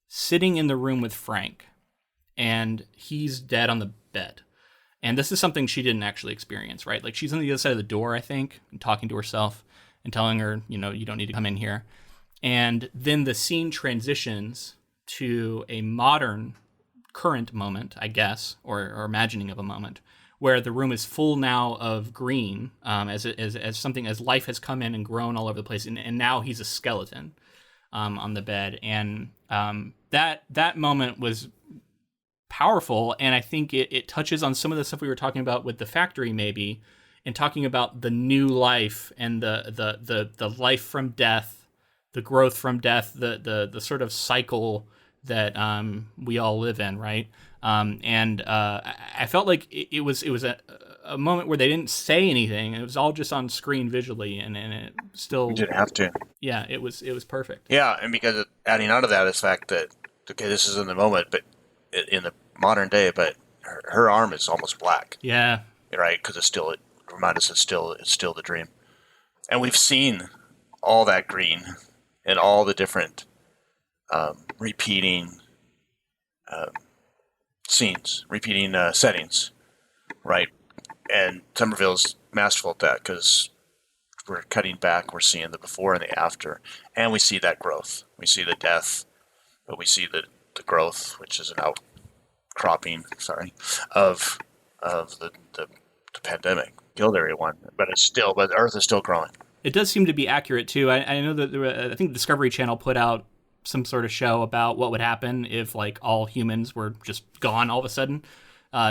sitting in the room with Frank, and he's dead on the bed. And this is something she didn't actually experience, right? Like, she's on the other side of the door, I think, and talking to herself and telling her, you don't need to come in here. And then the scene transitions to a modern, current moment, I guess, or imagining of a moment, where the room is full now of green, as something, as life has come in and grown all over the place, and now he's a skeleton on the bed, and that moment was powerful, and I think it touches on some of the stuff we were talking about with the factory, maybe, and talking about the new life and the life from death, the growth from death, the sort of cycle that we all live in, right? I felt like it was a moment where they didn't say anything, and it was all just on screen visually, and it still. You didn't have to. Yeah, it was perfect. Yeah, and because adding on to that is the fact that, okay, this is in the moment, but in the modern day, but her arm is almost black. Yeah. Right, because it reminds us it's still the dream, and we've seen all that green and all the different repeating. Scenes, repeating settings, right? And Somerville's masterful at that, because we're cutting back, we're seeing the before and the after, and we see that growth. We see the death, but we see the growth, which is an outcropping, of the pandemic. Killed everyone, but the Earth is still growing. It does seem to be accurate too. I know that I think Discovery Channel put out some sort of show about what would happen if, like, all humans were just gone all of a sudden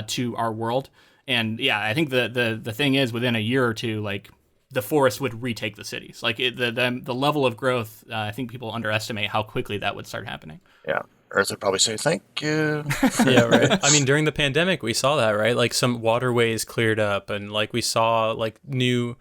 to our world. And yeah, I think the thing is, within a year or two, like, the forest would retake the cities. Like, the level of growth, I think people underestimate how quickly that would start happening. Yeah. Earth would probably say, thank you. Yeah, right. I mean, during the pandemic, we saw that, right? Like, some waterways cleared up, and, like, we saw, like, new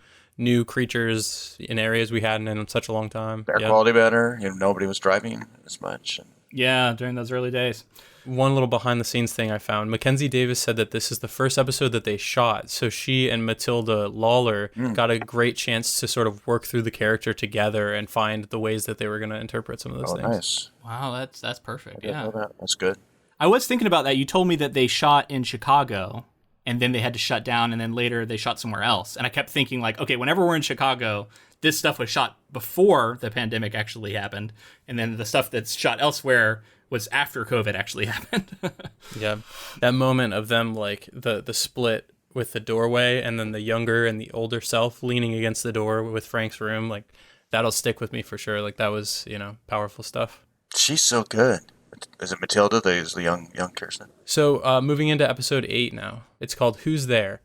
creatures in areas we hadn't in such a long time. Air quality better. Nobody was driving as much. Yeah, during those early days. One little behind the scenes thing I found. Mackenzie Davis said that this is the first episode that they shot, so she and Matilda Lawler got a great chance to sort of work through the character together and find the ways that they were going to interpret some of those things. Nice. Wow, that's perfect. Yeah, that's good. I was thinking about that. You told me that they shot in Chicago, and then they had to shut down, and then later they shot somewhere else. And I kept thinking, like, okay, whenever we're in Chicago, this stuff was shot before the pandemic actually happened, and then the stuff that's shot elsewhere was after COVID actually happened. Yeah, that moment of them, like, the split with the doorway, and then the younger and the older self leaning against the door with Frank's room, like, that'll stick with me for sure. Like, that was, powerful stuff. She's so good. Is it Matilda? The young Kirsten. So moving into episode 8 now. It's called Who's There?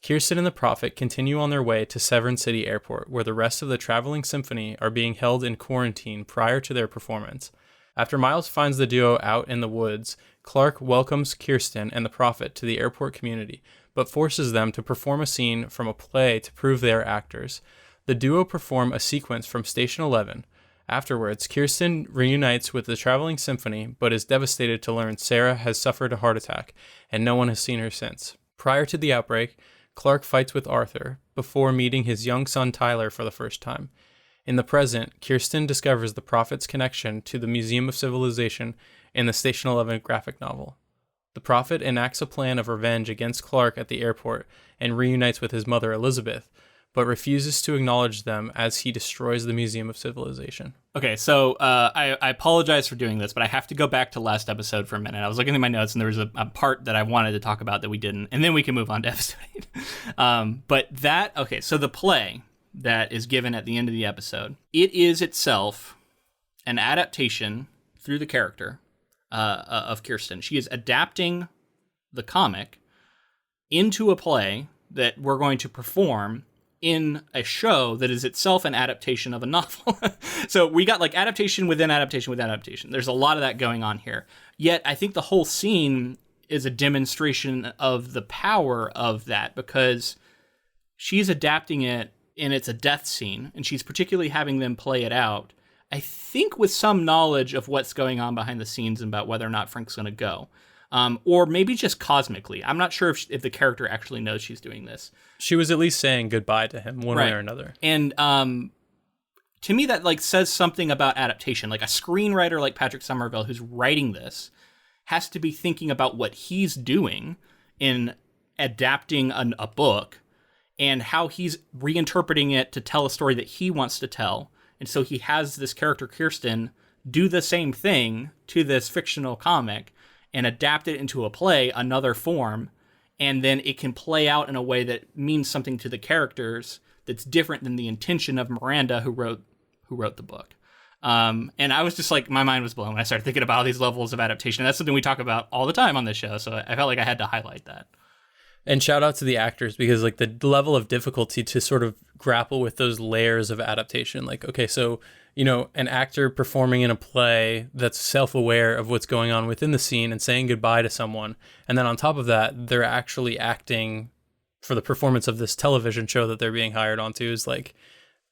Kirsten and the Prophet continue on their way to Severn City Airport, where the rest of the traveling symphony are being held in quarantine prior to their performance. After Miles finds the duo out in the woods, Clark welcomes Kirsten and the Prophet to the airport community, but forces them to perform a scene from a play to prove they are actors. The duo perform a sequence from Station 11. Afterwards, Kirsten reunites with the traveling symphony, but is devastated to learn Sarah has suffered a heart attack, and no one has seen her since. Prior to the outbreak, Clark fights with Arthur, before meeting his young son Tyler for the first time. In the present, Kirsten discovers the Prophet's connection to the Museum of Civilization in the Station 11 graphic novel. The Prophet enacts a plan of revenge against Clark at the airport and reunites with his mother Elizabeth, but refuses to acknowledge them as he destroys the Museum of Civilization. Okay, so I apologize for doing this, but I have to go back to last episode for a minute. I was looking at my notes, and there was a part that I wanted to talk about that we didn't, and then we can move on to episode 8. So the play that is given at the end of the episode, it is itself an adaptation through the character of Kirsten. She is adapting the comic into a play that we're going to perform in a show that is itself an adaptation of a novel. So we got like adaptation within adaptation within adaptation. There's a lot of that going on here. Yet I think the whole scene is a demonstration of the power of that, because she's adapting it and it's a death scene, and she's particularly having them play it out, I think with some knowledge of what's going on behind the scenes and about whether or not Frank's going to go. Or maybe just cosmically. I'm not sure if the character actually knows she's doing this. She was at least saying goodbye to him one way or another. And to me, that like says something about adaptation. Like a screenwriter like Patrick Somerville, who's writing this, has to be thinking about what he's doing in adapting a book and how he's reinterpreting it to tell a story that he wants to tell. And so he has this character, Kirsten, do the same thing to this fictional comic and adapt it into a play, another form, and then it can play out in a way that means something to the characters that's different than the intention of Miranda, who wrote the book. And I was just like, my mind was blown when I started thinking about all these levels of adaptation. That's something we talk about all the time on this show, so I felt like I had to highlight that. And shout out to the actors, because like the level of difficulty to sort of grapple with those layers of adaptation. Like, okay, so, you know, an actor performing in a play that's self-aware of what's going on within the scene and saying goodbye to someone. And then on top of that, they're actually acting for the performance of this television show that they're being hired onto is like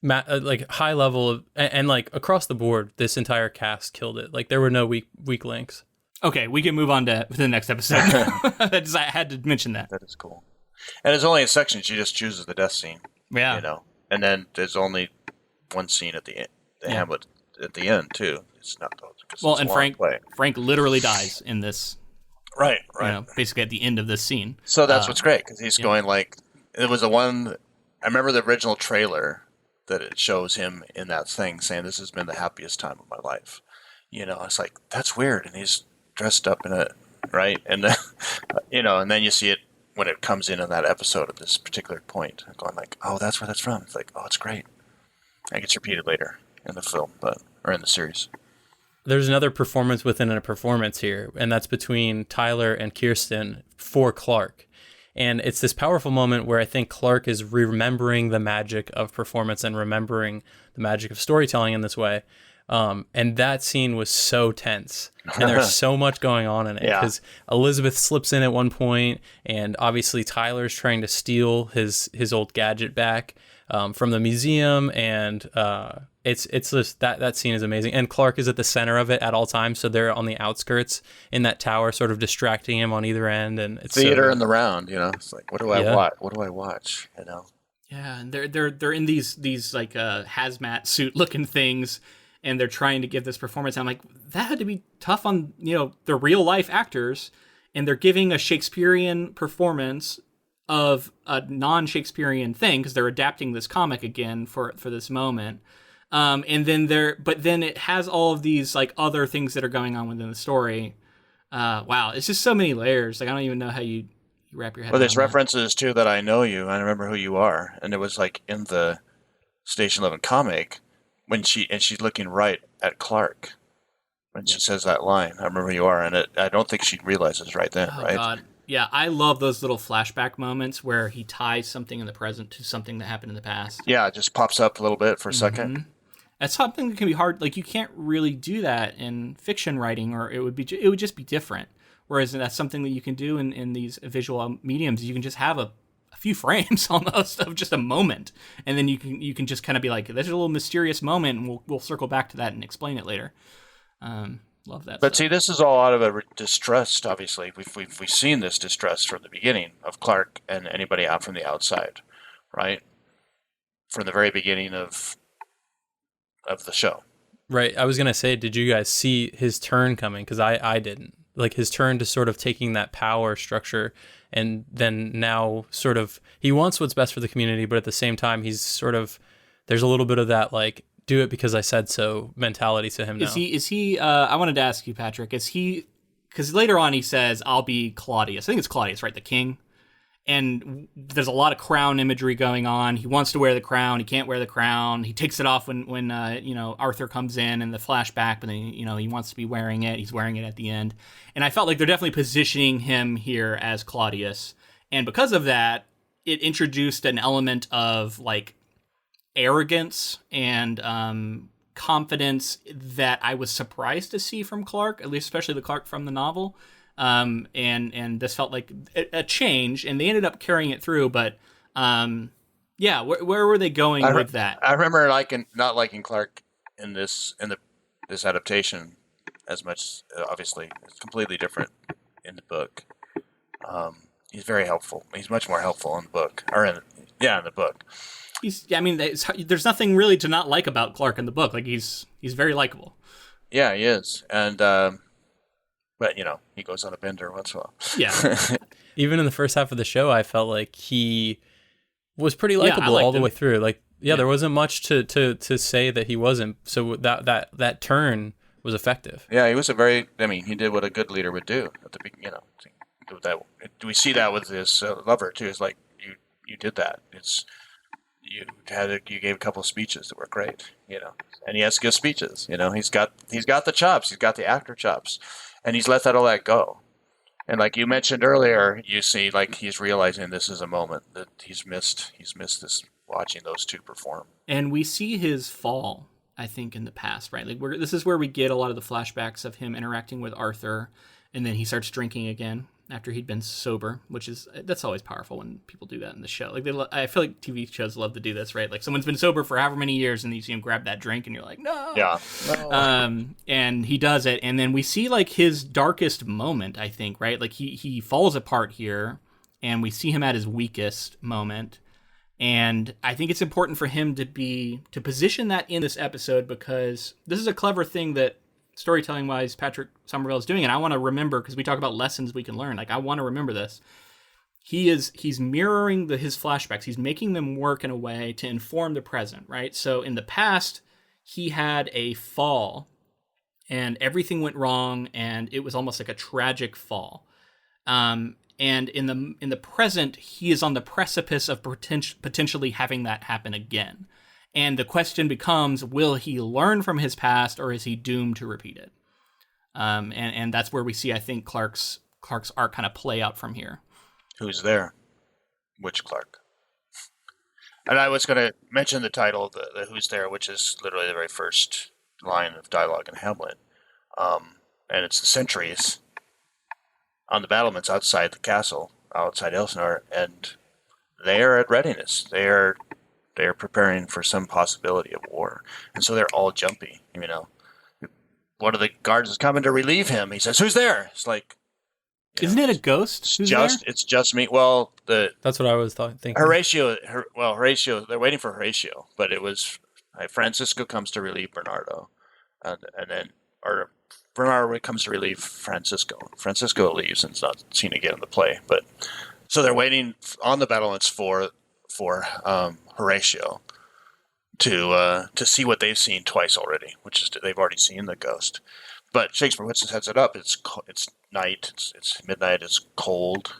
high level of, and like across the board, this entire cast killed it. Like there were no weak links. Okay, we can move on to the next episode. I had to mention that. That is cool. And it's only a section. She just chooses the death scene. Yeah. You know, and then there's only one scene at the end, Hamlet at the end too. It's not well, and Frank literally dies in this. Right. You know, basically at the end of this scene. So that's what's great, because he's going like, it was the one. I remember the original trailer that it shows him in that thing saying, "This has been the happiest time of my life." You know, it's like, that's weird, and he's dressed up in it, right? And then, you know, and then you see it when it comes in that episode at this particular point, going like, "Oh, that's where that's from." It's like, "Oh, it's great." It gets repeated later in the film, or in the series. There's another performance within a performance here, and that's between Tyler and Kirsten for Clark. And it's this powerful moment where I think Clark is remembering the magic of performance and remembering the magic of storytelling in this way. And that scene was so tense, and there's so much going on in it, because Elizabeth slips in at one point, and obviously Tyler's trying to steal his old gadget back from the museum, and it's just that scene is amazing. And Clark is at the center of it at all times, so they're on the outskirts in that tower, sort of distracting him on either end. And it's theater in the round, you know. It's like, what do I watch? What do I watch? You know. Yeah, and they're in these like hazmat suit looking things, and they're trying to give this performance. I'm like, that had to be tough on, you know, the real life actors, and they're giving a Shakespearean performance of a non-Shakespearean thing because they're adapting this comic again for this moment. And then then it has all of these like other things that are going on within the story. Wow, it's just so many layers. Like I don't even know how you wrap your head. Well, there's around references too that I know you. I remember who you are, and it was like in the Station 11 comic when she's looking right at Clark, when she says that line. I remember who you are, and I don't think she realizes right then, Oh right? God, yeah, I love those little flashback moments where he ties something in the present to something that happened in the past. Yeah, it just pops up a little bit for a second. That's something that can be hard. Like you can't really do that in fiction writing, or it would just be different. Whereas that's something that you can do in these visual mediums. You can just have a few frames almost of just a moment, and then you can just kind of be like, "There's a little mysterious moment," and we'll circle back to that and explain it later. Love that. But stuff. see, this is all out of a distrust. Obviously, we've seen this distrust from the beginning of Clark and anybody out from the outside, right? From the very beginning of the show. Right. I was going to say, did you guys see his turn coming? Because I didn't. Like his turn to sort of taking that power structure and then now sort of, he wants what's best for the community, but at the same time, he's sort of, there's a little bit of that like, do it because I said so mentality to him now. Is he, I wanted to ask you, Patrick, is he, because later on he says, I'll be Claudius. I think it's Claudius, right? The king. And there's a lot of crown imagery going on. He wants to wear the crown. He can't wear the crown. He takes it off when Arthur comes in the flashback, but then, he wants to be wearing it. He's wearing it at the end. And I felt like they're definitely positioning him here as Claudius. And because of that, it introduced an element of like arrogance and confidence that I was surprised to see from Clark, at least especially the Clark from the novel. And this felt like a change, and they ended up carrying it through. But where were they going with that? I remember not liking Clark in this adaptation as much. Obviously, it's completely different in the book. He's very helpful. He's much more helpful in the book, in the book. There's nothing really to not like about Clark in the book. Like he's very likable. Yeah, he is, and but he goes on a bender once in a while. Yeah. Even in the first half of the show, I felt like he was pretty likable all the way through. Like, there wasn't much to say that he wasn't. So that turn was effective. Yeah, he was he did what a good leader would do at the beginning. Do we see that with his lover too? It's like you did that. You gave a couple of speeches that were great, and he has to give speeches. He's got the chops. He's got the actor chops. And he's let all that go. And like you mentioned earlier, you see like he's realizing this is a moment that he's missed this, watching those two perform. And we see his fall, I think, in the past, right? Like this is where we get a lot of the flashbacks of him interacting with Arthur, and then he starts drinking again after he'd been sober, that's always powerful when people do that in the show. Like I feel like TV shows love to do this, right? Like someone's been sober for however many years, and you see him grab that drink, and you're like, no. Yeah. No. And he does it, and then we see like his darkest moment, I think, right? Like he falls apart here, and we see him at his weakest moment. And I think it's important for him to position that in this episode, because this is a clever thing that storytelling wise Patrick Somerville is doing, and I want to remember, because we talk about lessons we can learn. Like I want to remember this. He's mirroring his flashbacks. He's making them work in a way to inform the present, right? So in the past, he had a fall, and everything went wrong, and it was almost like a tragic fall. And in the present, he is on the precipice of potentially having that happen again. And the question becomes, will he learn from his past, or is he doomed to repeat it? And that's where we see, I think, Clark's arc kind of play out from here. Who's there? Which Clark? And I was going to mention the title, the Who's There, which is literally the very first line of dialogue in Hamlet. And it's the sentries on the battlements outside the castle, outside Elsinore, and they are at readiness. They are preparing for some possibility of war. And so they're all jumpy, One of the guards is coming to relieve him. He says, "Who's there?" It's like, isn't it a ghost? It's just me. Well, that's what I was thinking. Horatio, they're waiting for Horatio, but it was Francisco comes to relieve Bernardo. And then Bernardo comes to relieve Francisco. Francisco leaves and is not seen again in the play. But so they're waiting on the battlements for Horatio to see what they've seen twice already, which is they've already seen the ghost. But Shakespeare sets it up. It's night. It's midnight. It's cold.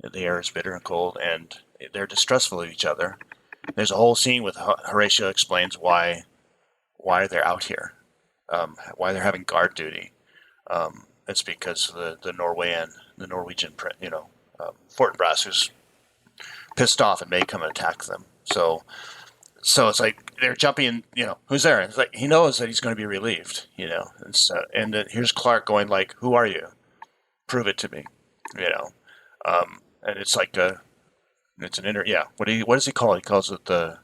The air is bitter and cold, and they're distrustful of each other. There's a whole scene with Horatio explains why they're out here. why they're having guard duty. It's because the Norwegian, Fortinbras, who's pissed off and may come and attack them. So it's like they're jumping, who's there? It's like he knows that he's going to be relieved, and then here's Clark going like, who are you? Prove it to me, and it's like it's an what does he call it? He calls it a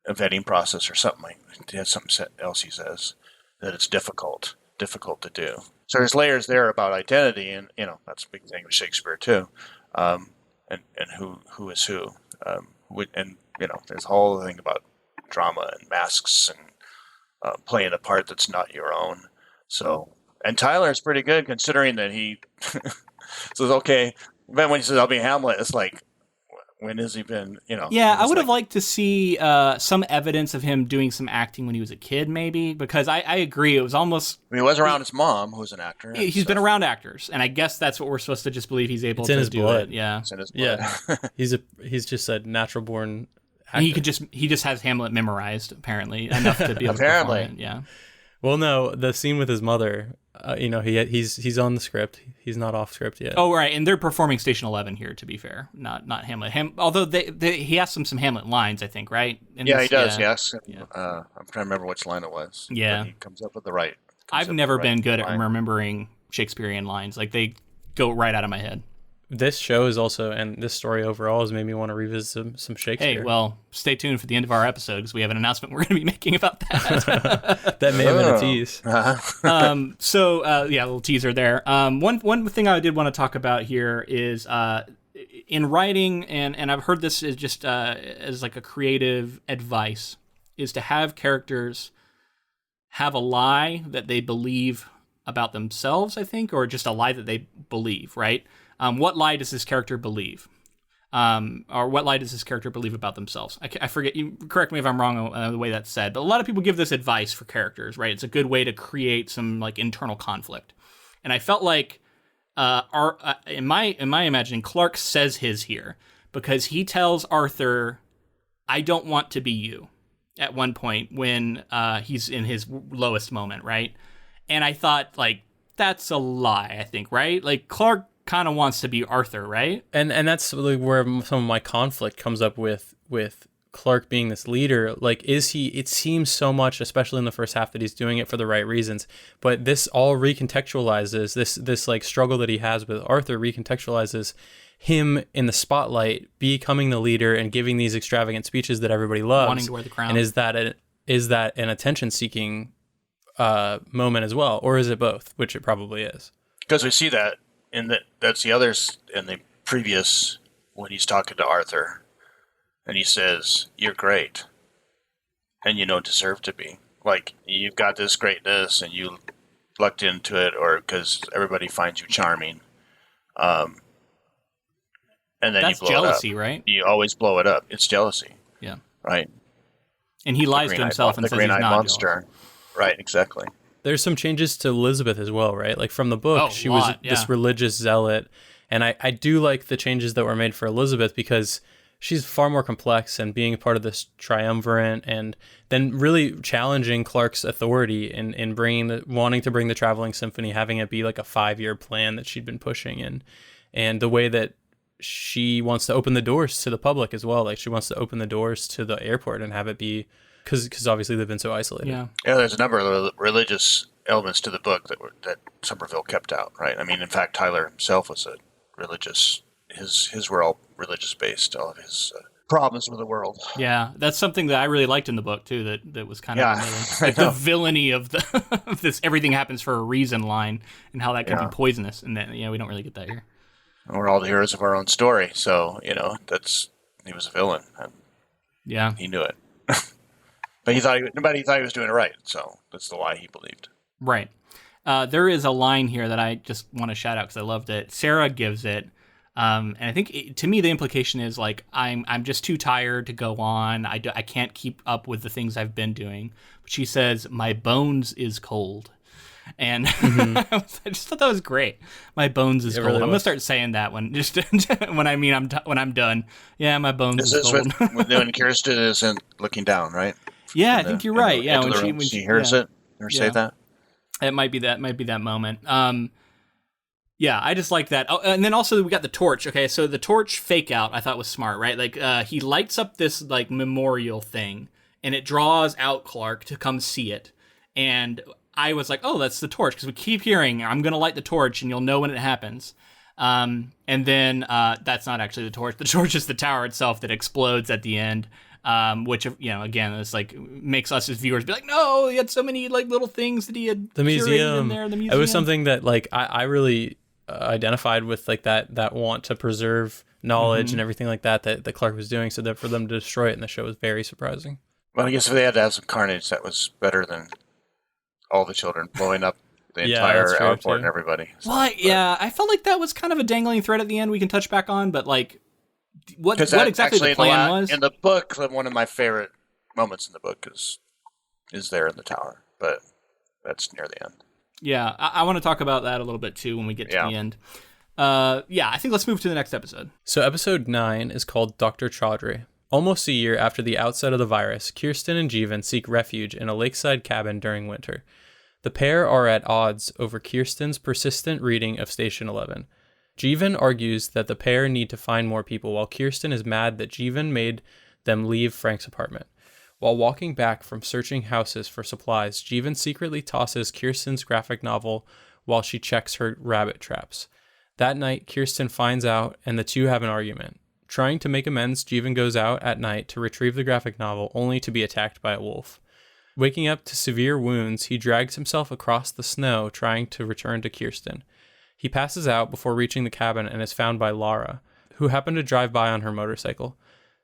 vetting process or something. He has something else he says that it's difficult to do. So there's layers there about identity, and that's a big thing with Shakespeare too, and who is who, and there's a whole thing about drama and masks and playing a part that's not your own. So, and Tyler's pretty good considering that he says, okay, then when he says I'll be Hamlet, it's like, when has he been, Yeah, I would have liked to see some evidence of him doing some acting when he was a kid, maybe, because I agree, it was almost... he was around his mom, who was an actor. He's been around actors, and I guess that's what we're supposed to just believe he's able to do blood. it. Yeah. It's in his blood. Yeah. He's just a natural born actor. And he just has Hamlet memorized, apparently, enough to be able to perform it. Yeah. Well, no, the scene with his mother, he's on the script. He's not off script yet. Oh, right, and they're performing Station 11 here, to be fair, not Hamlet. Although he has some Hamlet lines, I think, right? He does, yes. Yeah. I'm trying to remember which line it was. Yeah. But he comes up with the right. I've never been good at remembering Shakespearean lines. Like, they go right out of my head. This show is also, and this story overall has made me want to revisit some Shakespeare. Hey, well, stay tuned for the end of our episode because we have an announcement we're going to be making about that. That may have been a tease. A little teaser there. One thing I did want to talk about here is in writing, and I've heard this is just as like a creative advice, is to have characters have a lie that they believe about themselves, I think, or just a lie that they believe, right? What lie does this character believe? Or what lie does this character believe about themselves? I forget, you correct me if I'm wrong on the way that's said, but a lot of people give this advice for characters, right? It's a good way to create some like internal conflict. And I felt like, in my imagining, Clark says his here because he tells Arthur, I don't want to be you at one point when he's in his lowest moment, right? And I thought, like, that's a lie, I think, right? Like, Clark kind of wants to be Arthur, right? And that's really where some of my conflict comes up with Clark being this leader. Like, it seems so much, especially in the first half, that he's doing it for the right reasons, but this all recontextualizes this like struggle that he has with Arthur recontextualizes him in the spotlight becoming the leader and giving these extravagant speeches that everybody loves, wanting to wear the crown. And is that an attention seeking moment as well, or is it both? Which it probably is, because we see that that's the others in the previous, when he's talking to Arthur and he says, you're great and you don't deserve to be, like, you've got this greatness and you lucked into it, or because everybody finds you charming, and then that's you blow jealousy, it up. Right? You always blow it up. It's jealousy. Yeah. Right. And he lies to himself and says he's not monster. jealous. Right, exactly. There's some changes to Elizabeth as well, right? Like from the book, she was this religious zealot. And I do like the changes that were made for Elizabeth because she's far more complex, and being a part of this triumvirate and then really challenging Clark's authority in wanting to bring the traveling symphony, having it be like a 5-year plan that she'd been pushing, and the way that she wants to open the doors to the public as well. Like she wants to open the doors to the airport and have it be, because obviously they've been so isolated. Yeah, there's a number of religious elements to the book that Somerville kept out, right? I mean, in fact, Tyler himself was a religious. His were all religious based. All of his problems with the world. Yeah, that's something that I really liked in the book too. That was kind of amazing. Like the villainy of of this "everything happens for a reason" line, and how that can be poisonous. And that we don't really get that here. We're all the heroes of our own story, so he was a villain. And he knew it. But he thought he was doing it right, so that's the lie he believed. Right. There is a line here that I just want to shout out because I loved it. Sarah gives it, and I think to me the implication is like I'm just too tired to go on. I can't keep up with the things I've been doing. But she says my bones is cold, and I just thought that was great. My bones is cold. Really I'm gonna start saying that when I'm done. Yeah, my bones is cold. When Kirsten isn't looking down, right? Yeah, I think you're right. Yeah, when she hears it, or say that. It might be that moment. Yeah, I just like that. Oh, and then also we got the torch. Okay, so the torch fake out I thought was smart, right? Like he lights up this like memorial thing, and it draws out Clark to come see it. And I was like, oh, that's the torch, because we keep hearing, I'm gonna light the torch, and you'll know when it happens. And then that's not actually the torch. The torch is the tower itself that explodes at the end. Which, again, it's like makes us as viewers be like, no, he had so many like little things that he had The curated museum. in there. The museum. It was something that like I really identified with, like that want to preserve knowledge and everything like that Clark was doing. So that for them to destroy it in the show was very surprising. Well, I guess if they had to have some carnage, that was better than all the children blowing up the entire that's true, airport too. and everybody. So, Well, yeah, I felt like that was kind of a dangling thread at the end we can touch back on, but like, what exactly the plan was? In the book, one of my favorite moments in the book is there in the tower, but that's near the end. Yeah, I want to talk about that a little bit too when we get to the end. I think let's move to the next episode. So episode 9 is called Dr. Chaudhry. Almost a year after the outset of the virus, Kirsten and Jeevan seek refuge in a lakeside cabin during winter. The pair are at odds over Kirsten's persistent reading of Station 11. Jeevan argues that the pair need to find more people, while Kirsten is mad that Jeevan made them leave Frank's apartment. While walking back from searching houses for supplies, Jeevan secretly tosses Kirsten's graphic novel while she checks her rabbit traps. That night, Kirsten finds out, and the two have an argument. Trying to make amends, Jeevan goes out at night to retrieve the graphic novel, only to be attacked by a wolf. Waking up to severe wounds, he drags himself across the snow, trying to return to Kirsten. He passes out before reaching the cabin and is found by Lara, who happened to drive by on her motorcycle.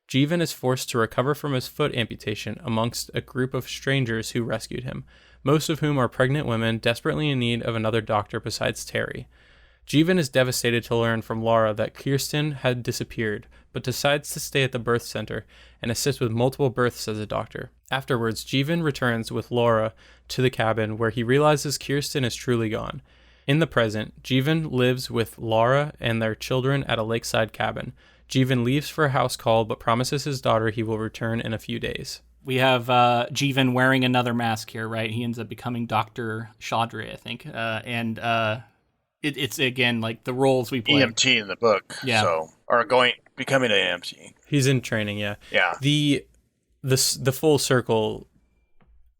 Jeevan is forced to recover from his foot amputation amongst a group of strangers who rescued him, most of whom are pregnant women desperately in need of another doctor besides Terry. Jeevan is devastated to learn from Lara that Kirsten had disappeared, but decides to stay at the birth center and assist with multiple births as a doctor. Afterwards, Jeevan returns with Laura to the cabin, where he realizes Kirsten is truly gone. In the present, Jeevan lives with Lara and their children at a lakeside cabin. Jeevan leaves for a house call, but promises his daughter he will return in a few days. We have Jeevan wearing another mask here, right? He ends up becoming Dr. Chaudhry, I think. It's again like the roles we play. EMT in the book. Yeah. So, becoming an EMT. He's in training, yeah. Yeah. The full circle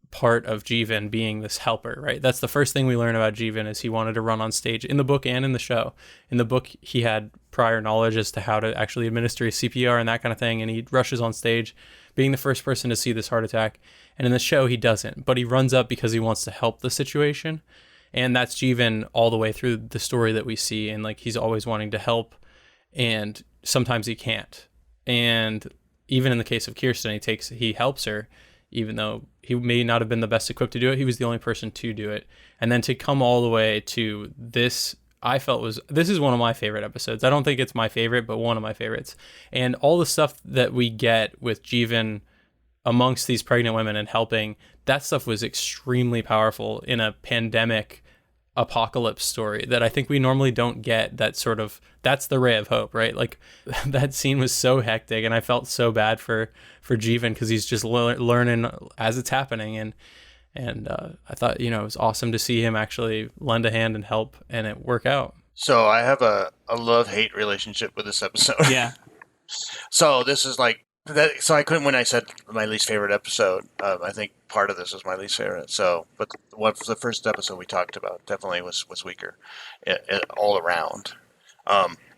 part of Jeevan being this helper, right? That's the first thing we learn about Jeevan, is he wanted to run on stage in the book and in the show. In the book, he had prior knowledge as to how to actually administer CPR and that kind of thing, and he rushes on stage being the first person to see this heart attack. And in the show, he doesn't, but he runs up because he wants to help the situation. And that's Jeevan all the way through the story that we see, and like he's always wanting to help, and sometimes he can't. And even in the case of Kirsten, he helps her, even though he may not have been the best equipped to do it. He was the only person to do it. And then to come all the way to this, this is one of my favorite episodes. I don't think it's my favorite, but one of my favorites. And all the stuff that we get with Jeevan amongst these pregnant women and helping, that stuff was extremely powerful in a pandemic apocalypse story that I think we normally don't get. That's the ray of hope, right? Like that scene was so hectic, and I felt so bad for Jeevan, because he's just learning as it's happening, and I thought, it was awesome to see him actually lend a hand and help, and it work out. So I have a love-hate relationship with this episode. Yeah. So this is like that. So I couldn't, when I said my least favorite episode, I think part of this was my least favorite. So, but the first episode we talked about definitely was weaker, all around.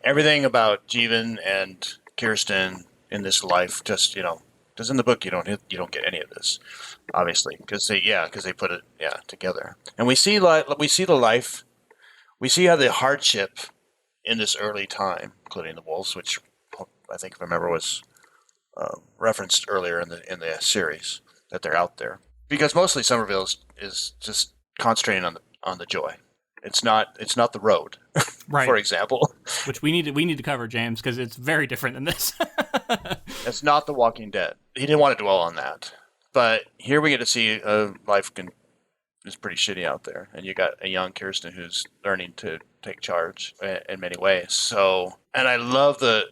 Everything about Jeevan and Kirsten in this life, just because in the book you don't get any of this, obviously, because they put it together, and we see the life, we see how the hardship in this early time, including the wolves, which I think, if I remember, was referenced earlier in the series, that they're out there, because mostly Somerville is just concentrating on the joy. It's not the road, right? For example, which we need to cover, James, because it's very different than this. It's not The Walking Dead. He didn't want to dwell on that, but here we get to see life is pretty shitty out there, and you got a young Kirsten who's learning to take charge in many ways. So, and I love the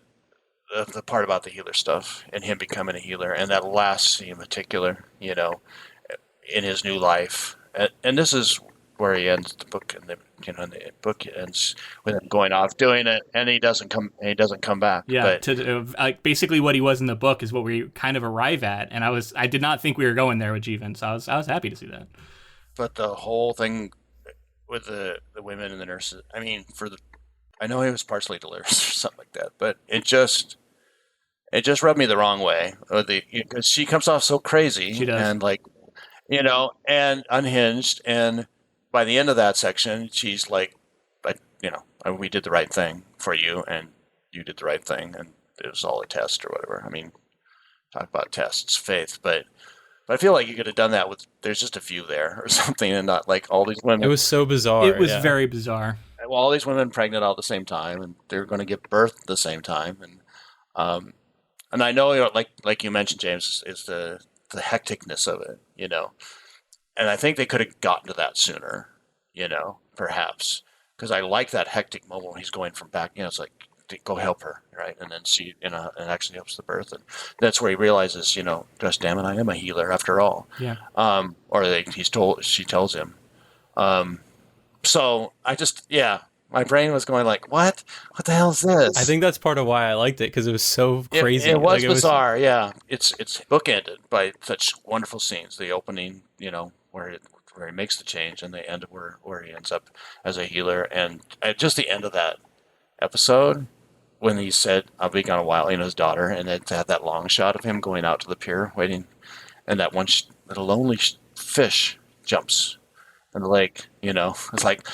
part about the healer stuff and him becoming a healer, and that last scene in particular, in his new life. And this is where he ends the book, and the book ends with him going off doing it, and he doesn't come back. Yeah, like basically what he was in the book is what we kind of arrive at, and I did not think we were going there with Jeevan, so I was happy to see that. But the whole thing with the women and the nurses, I mean, I know he was partially delirious or something like that, but it just rubbed me the wrong way. Because she comes off so crazy, she does. And and unhinged, and by the end of that section, she's like, we did the right thing for you, and you did the right thing, and it was all a test or whatever. I mean, talk about tests, faith, but I feel like you could have done that there's just a few there or something, and not like all these women. It was so bizarre. It was very bizarre. Well, all these women pregnant all at the same time, and they're going to give birth at the same time, and I know, like you mentioned, James, is the hecticness of it, and I think they could have gotten to that sooner, perhaps, because I like that hectic moment when he's going from back, it's like, go help her, right? And then she, and actually helps the birth, and that's where he realizes, gosh damn it, I am a healer after all. Yeah. She tells him. So I just, my brain was going like, what the hell is this? I think that's part of why I liked it, because it was so crazy. It was bizarre. Yeah, it's bookended by such wonderful scenes. The opening, where he makes the change, and the end of where he ends up as a healer, and just the end of that episode, when he said, I'll be gone a while, his daughter, and it had that long shot of him going out to the pier waiting, and that one little lonely fish jumps in the lake, it's like,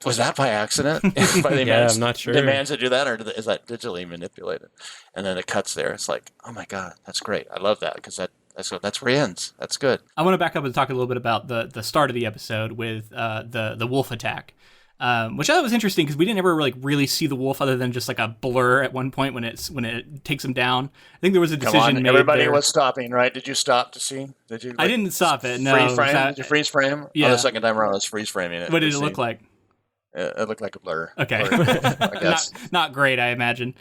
was that by accident? I'm not sure. They managed to do that, or is that digitally manipulated? And then it cuts there. It's like, oh my God, that's great. I love that, because that's where he ends. That's good. I want to back up and talk a little bit about the start of the episode with the wolf attack. Which I thought was interesting, because we didn't ever really see the wolf other than just like a blur at one point when it takes him down. I think there was a decision made. Everybody there. was stopping, right? Did you stop to see? Did you? I didn't stop it. No. Freeze frame? Did you freeze frame? Yeah. Oh, the second time around, I was freeze framing it. What did it look like? It looked like a blur. Okay. I guess. not great, I imagine.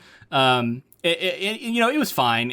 It was fine.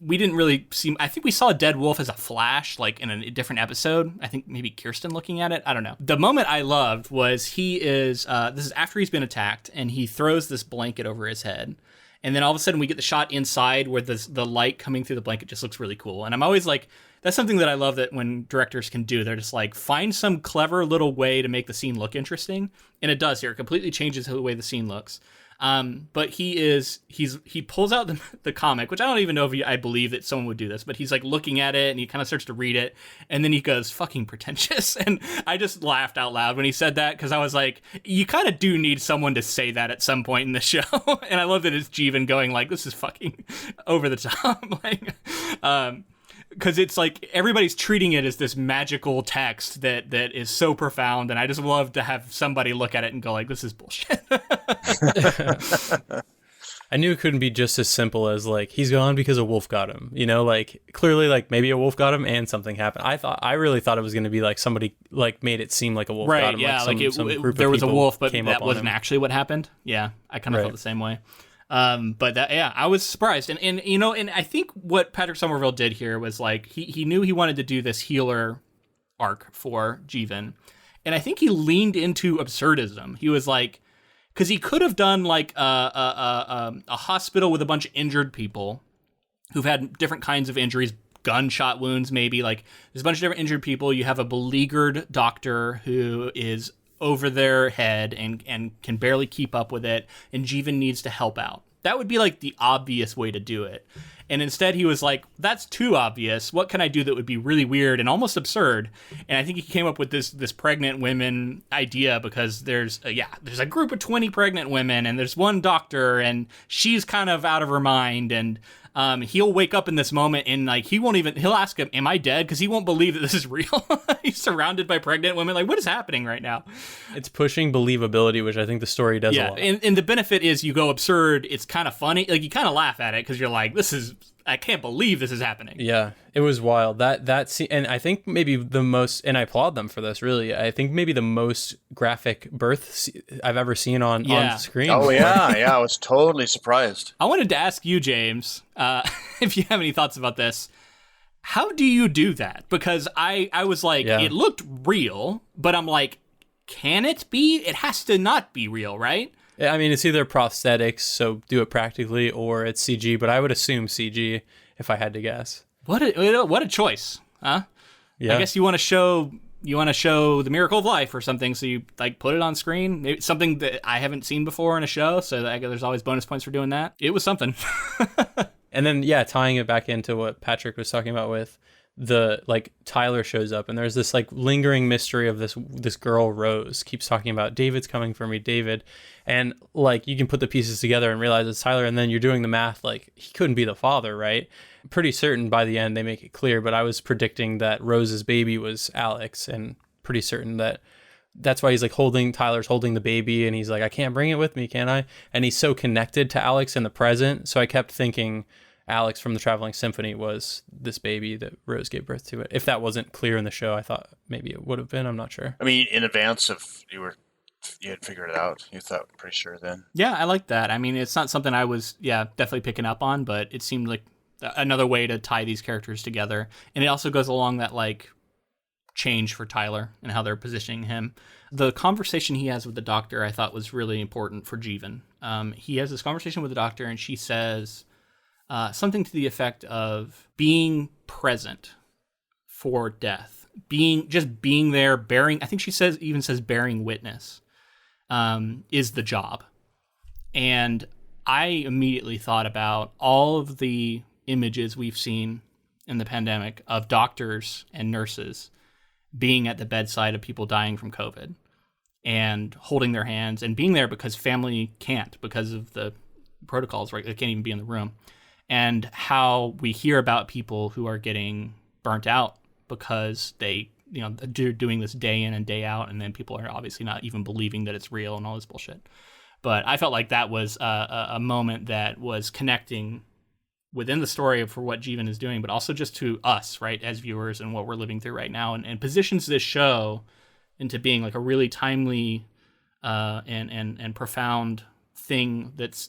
We didn't really see. I think we saw a dead wolf as a flash, like in a different episode. I think maybe Kirsten looking at it. I don't know. The moment I loved was this is after he's been attacked, and he throws this blanket over his head. And then all of a sudden we get the shot inside where the light coming through the blanket just looks really cool. And I'm always like, that's something that I love that when directors can do. They're just like, find some clever little way to make the scene look interesting. And it does here. It completely changes the way the scene looks. But he pulls out the comic, which I don't even know if I believe that someone would do this, but he's like looking at it and he kind of starts to read it. And then he goes, fucking pretentious. And I just laughed out loud when he said that, because I was like, you kind of do need someone to say that at some point in the show. And I love that it's Jeevan going like, this is fucking over the top. Because it's like everybody's treating it as this magical text that is so profound, and I just love to have somebody look at it and go like, this is bullshit. I knew it couldn't be just as simple as like, he's gone because a wolf got him, like clearly like maybe a wolf got him and something happened. I really thought it was going to be like somebody like made it seem like a wolf got him. Yeah, some group there of was a people wolf, but came that up on wasn't him. actually what happened. Yeah, I kind of felt the same way. But that, I was surprised. And I think what Patrick Somerville did here was like, he knew he wanted to do this healer arc for Jeevan. And I think he leaned into absurdism. He was like, because he could have done like a hospital with a bunch of injured people who've had different kinds of injuries, gunshot wounds, maybe. Like, there's a bunch of different injured people. You have a beleaguered doctor who is over their head and can barely keep up with it, and Jeevan needs to help out. That would be like the obvious way to do it. And instead he was like, that's too obvious. What can I do that would be really weird and almost absurd? And I think he came up with this pregnant women idea, because there's a group of 20 pregnant women, and there's one doctor, and she's kind of out of her mind, and he'll wake up in this moment, and like he'll ask him, am I dead? Because he won't believe that this is real. He's surrounded by pregnant women. Like, what is happening right now? It's pushing believability, which I think the story does a lot. And the benefit is you go absurd. It's kind of funny. Like, you kind of laugh at it because you're like, I can't believe this is happening. Yeah, it was wild. That scene, and I think maybe the most, and I applaud them for this, really. I think maybe the most graphic birth I've ever seen on screen. Oh, yeah, I was totally surprised. I wanted to ask you, James, if you have any thoughts about this. How do you do that? Because I was like, Yeah. it looked real, but I'm like, can it be? It has to not be real, right? I mean, it's either prosthetics, so do it practically, or it's CG, but I would assume CG if I had to guess. What a choice, huh? Yeah. I guess you want to show the miracle of life or something, so you like put it on screen. Maybe something that I haven't seen before in a show, so there's always bonus points for doing that. It was something. And then, yeah, tying it back into what Patrick was talking about with the, like, Tyler shows up and there's this, like, lingering mystery of this girl, Rose, keeps talking about David's coming for me, David. And, like, you can put the pieces together and realize it's Tyler. And then you're doing the math, like, he couldn't be the father, right? Pretty certain by the end they make it clear, but I was predicting that Rose's baby was Alex, and pretty certain that's why he's like Tyler's holding the baby, and he's like, I can't bring it with me, can I? And he's so connected to Alex in the present. So I kept thinking Alex from the Traveling Symphony was this baby that Rose gave birth to. It. If that wasn't clear in the show, I thought maybe it would have been. I'm not sure. I mean, in advance of you had figured it out. You thought pretty sure then. Yeah, I like that. I mean, it's not something I was, definitely picking up on, but it seemed like another way to tie these characters together. And it also goes along that, like, change for Tyler and how they're positioning him. The conversation he has with the doctor I thought was really important for Jeevan. He has this conversation with the doctor, and she says something to the effect of being present for death, being there, bearing. I think she says bearing witness is the job. And I immediately thought about all of the images we've seen in the pandemic of doctors and nurses being at the bedside of people dying from COVID and holding their hands and being there because family can't because of the protocols, right? They can't even be in the room. And how we hear about people who are getting burnt out because they're doing this day in and day out, and then people are obviously not even believing that it's real and all this bullshit. But I felt like that was a moment that was connecting within the story for what Jeevan is doing, but also just to us, right, as viewers and what we're living through right now, and positions this show into being like a really timely and profound thing that's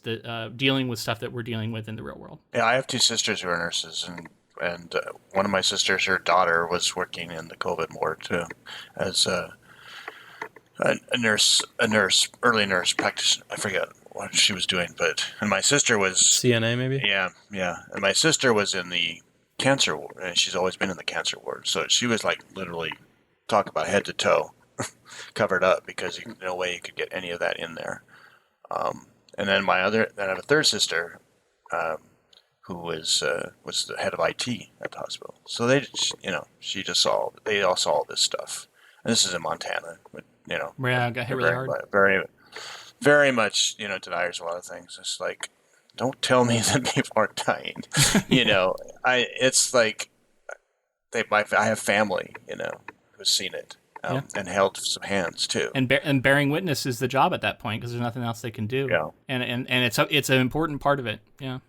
dealing with stuff that we're dealing with in the real world. Yeah, I have two sisters who are nurses, and one of my sisters, her daughter, was working in the COVID ward too, as a nurse, early nurse practitioner. I forget what she was doing, and my sister was CNA maybe. Yeah, and my sister was in the cancer ward, and she's always been in the cancer ward, so she was like literally talk about head to toe covered up because no way you could get any of that in there. And then I have a third sister who was the head of IT at the hospital. So they all saw all this stuff, and this is in Montana, but I got hit really hard. Very, very much, deniers a lot of things. It's like, don't tell me that people aren't dying. It's like I have family, who's seen it. And held some hands too. And bearing witness is the job at that point because there's nothing else they can do. Yeah. And it's an important part of it. Yeah.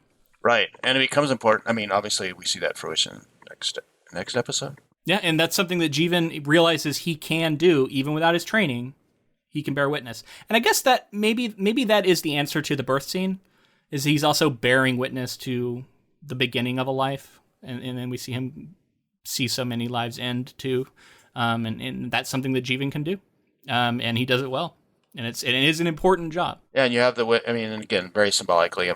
Right, and it becomes important. I mean, obviously, we see that fruition next episode. Yeah, and that's something that Jeevan realizes he can do even without his training. He can bear witness, and I guess that maybe that is the answer to the birth scene. Is he's also bearing witness to the beginning of a life, and then we see him see so many lives end too. And that's something that Jeevan can do, and he does it well, and it is an important job. Yeah, and you have and again, very symbolically,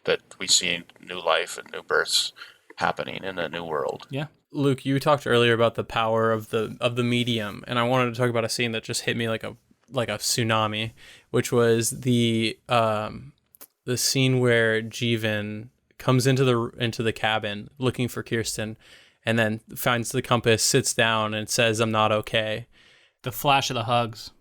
that we see new life and new births happening in a new world. Yeah, Luke, you talked earlier about the power of the medium, and I wanted to talk about a scene that just hit me like a tsunami, which was the scene where Jeevan comes into the cabin looking for Kirsten. And then finds the compass, sits down, and says, "I'm not okay." The flash of the hugs.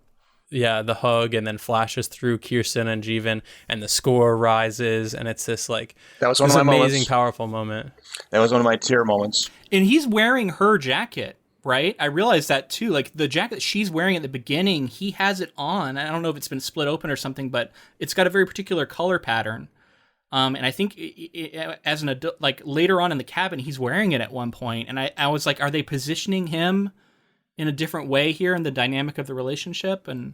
Yeah, the hug, and then flashes through Kirsten and Jeevan, and the score rises, and it's this like that was one of my amazing, moments. Powerful moment. That was one of my tear moments. And he's wearing her jacket, right? I realized that too. Like the jacket she's wearing at the beginning, he has it on. I don't know if it's been split open or something, but it's got a very particular color pattern. And I think as an adult, like later on in the cabin, he's wearing it at one point. And I was like, are they positioning him in a different way here in the dynamic of the relationship? And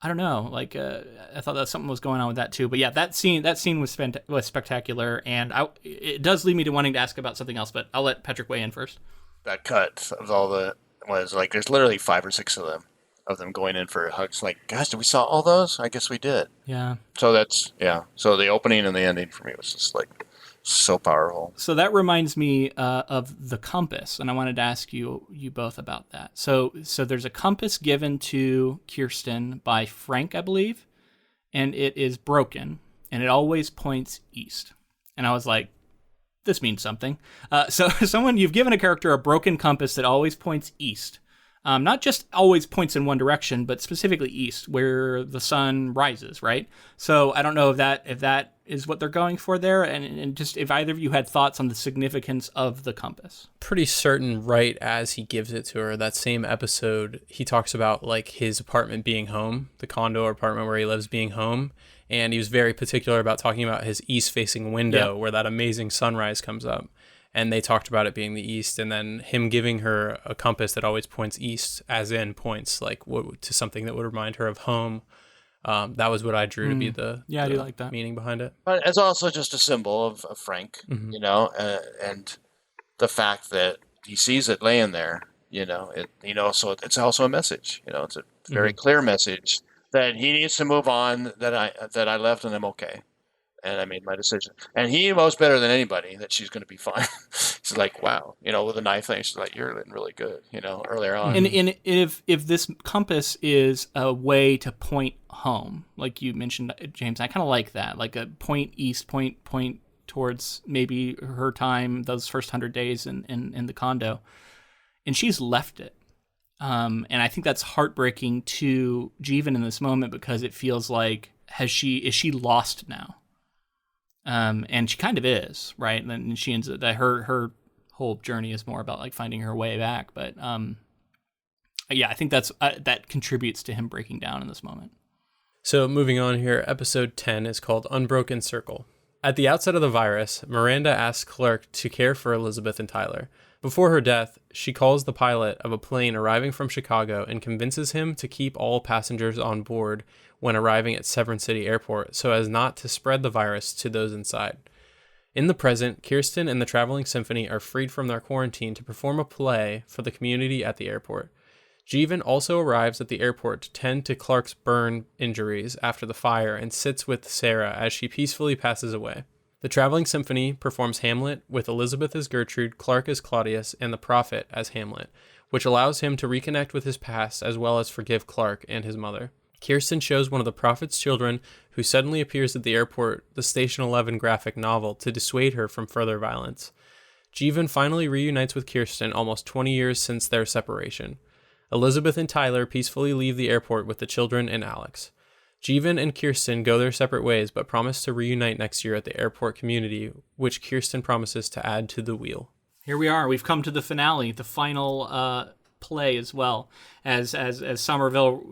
I don't know. Like, I thought that something was going on with that too. But yeah, that scene was spectacular, and it does lead me to wanting to ask about something else. But I'll let Patrick weigh in first. That cut of all the was like there's literally 5 or 6 of them going in for hugs. Like, gosh, did we saw all those? I guess we did. Yeah. So that's So the opening and the ending for me was just like so powerful. So that reminds me of the compass, and I wanted to ask you both about that. So there's a compass given to Kirsten by Frank, I believe, and it is broken, and it always points east. And I was like, this means something. So you've given a character a broken compass that always points east. Not just always points in one direction, but specifically east, where the sun rises, right? So I don't know if that is what they're going for there, and just if either of you had thoughts on the significance of the compass. Pretty certain right as he gives it to her, that same episode, he talks about like his apartment being home, the condo or apartment where he lives being home, and he was very particular about talking about his east-facing window where that amazing sunrise comes up. And they talked about it being the east, and then him giving her a compass that always points east, as in points like to something that would remind her of home. That was what I drew to be the I do like that meaning behind it. But it's also just a symbol of Frank, and the fact that he sees it laying there, so it's also a message. It's a very clear message that he needs to move on. That I left and I'm okay. And I made my decision. And he knows better than anybody that she's going to be fine. She's like, wow, with a knife thing. She's like, you're looking really good, earlier on. And if this compass is a way to point home, like you mentioned, James, I kind of like that, like a point east, point towards maybe her time, those first 100 days in the condo. And she's left it. And I think that's heartbreaking to Jeevan in this moment because it feels like, is she lost now? And she kind of is, right? And then she ends up that her whole journey is more about like finding her way back. But I think that contributes to him breaking down in this moment. So moving on here, episode 10 is called Unbroken Circle. At the outset of the virus, Miranda asks Clark to care for Elizabeth and Tyler. Before her death, she calls the pilot of a plane arriving from Chicago and convinces him to keep all passengers on board when arriving at Severn City Airport so as not to spread the virus to those inside. In the present, Kirsten and the Traveling Symphony are freed from their quarantine to perform a play for the community at the airport. Jeevan also arrives at the airport to tend to Clark's burn injuries after the fire and sits with Sarah as she peacefully passes away. The Traveling Symphony performs Hamlet with Elizabeth as Gertrude, Clark as Claudius, and the Prophet as Hamlet, which allows him to reconnect with his past as well as forgive Clark and his mother. Kirsten shows one of the Prophet's children who suddenly appears at the airport the Station 11 graphic novel to dissuade her from further violence. Jeevan finally reunites with Kirsten almost 20 years since their separation. Elizabeth and Tyler peacefully leave the airport with the children and Alex. Jeevan and Kirsten go their separate ways but promise to reunite next year at the airport community, which Kirsten promises to add to the wheel. Here we are. We've come to the finale, the final play as well, as Somerville,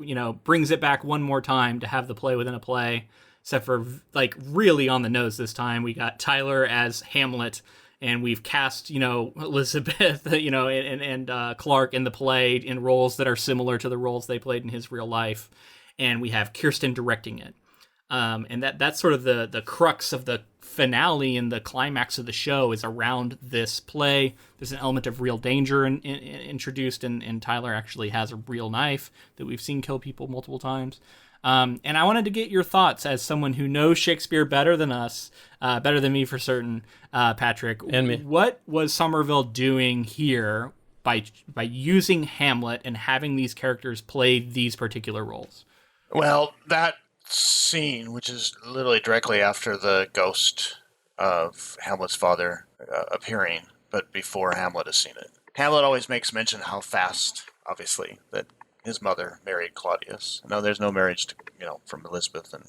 brings it back one more time to have the play within a play, except for like really on the nose this time. We got Tyler as Hamlet, and we've cast, Elizabeth, and Clark in the play in roles that are similar to the roles they played in his real life. And we have Kirsten directing it. And that's sort of the crux of the finale and the climax of the show is around this play. There's an element of real danger introduced, and Tyler actually has a real knife that we've seen kill people multiple times. And I wanted to get your thoughts as someone who knows Shakespeare better than us, better than me for certain, Patrick. And me. What was Somerville doing here by using Hamlet and having these characters play these particular roles? Well, that scene, which is literally directly after the ghost of Hamlet's father appearing, but before Hamlet has seen it. Hamlet always makes mention how fast, obviously, that his mother married Claudius. Now, there's no marriage, from Elizabeth and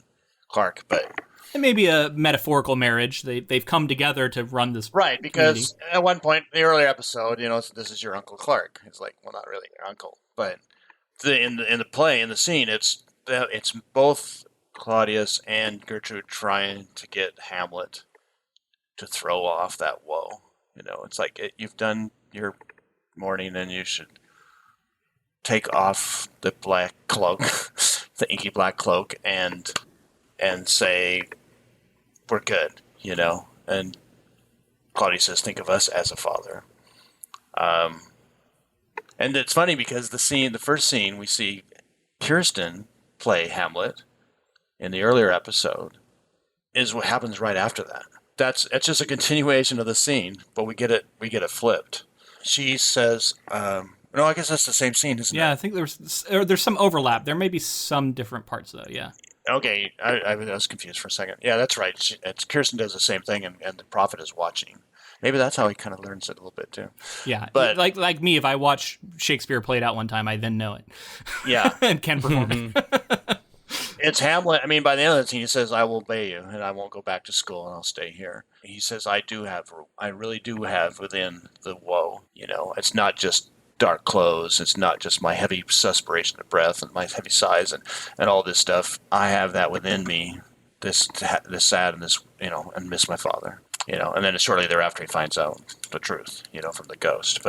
Clark, but it may be a metaphorical marriage. They've come together to run this right, because at one point in the earlier episode, this is your Uncle Clark. It's like, well, not really your uncle, but in the play, in the scene, it's both Claudius and Gertrude trying to get Hamlet to throw off that woe. It's like you've done your mourning and you should take off the black cloak the inky black cloak and say, we're good, And Claudius says, think of us as a father. And it's funny because the first scene, we see Kirsten play Hamlet in the earlier episode, is what happens right after that. It's just a continuation of the scene, but we get it flipped. She says, no, I guess that's the same scene, isn't it? Yeah, I think there's some overlap. There may be some different parts, though, yeah. Okay, I was confused for a second. Yeah, that's right. Kirsten does the same thing, and the prophet is watching. Maybe that's how he kind of learns it a little bit, too. Yeah, but like me, if I watch Shakespeare played out one time, I then know it. Yeah. And can perform it. It's Hamlet. I mean, by the end of the scene, he says, I will obey you, and I won't go back to school, and I'll stay here. He says, I really do have within the woe, It's not just dark clothes. It's not just my heavy suspiration of breath and my heavy sighs and all this stuff. I have that within me, this sad and this, and miss my father, And then shortly thereafter, he finds out the truth, from the ghost.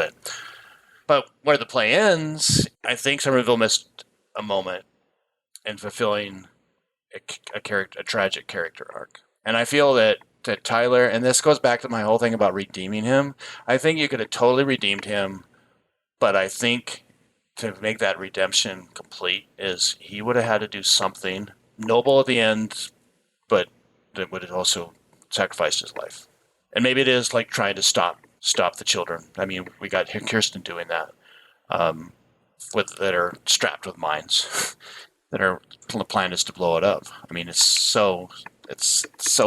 But where the play ends, I think Somerville missed a moment in fulfilling a tragic character arc. And I feel that Tyler, and this goes back to my whole thing about redeeming him, I think you could have totally redeemed him, but I think to make that redemption complete is he would have had to do something noble at the end, but that would have also sacrificed his life. And maybe it is like trying to stop the children. I mean, we got Kirsten doing that, that are strapped with mines. The plan is to blow it up. I mean, it's so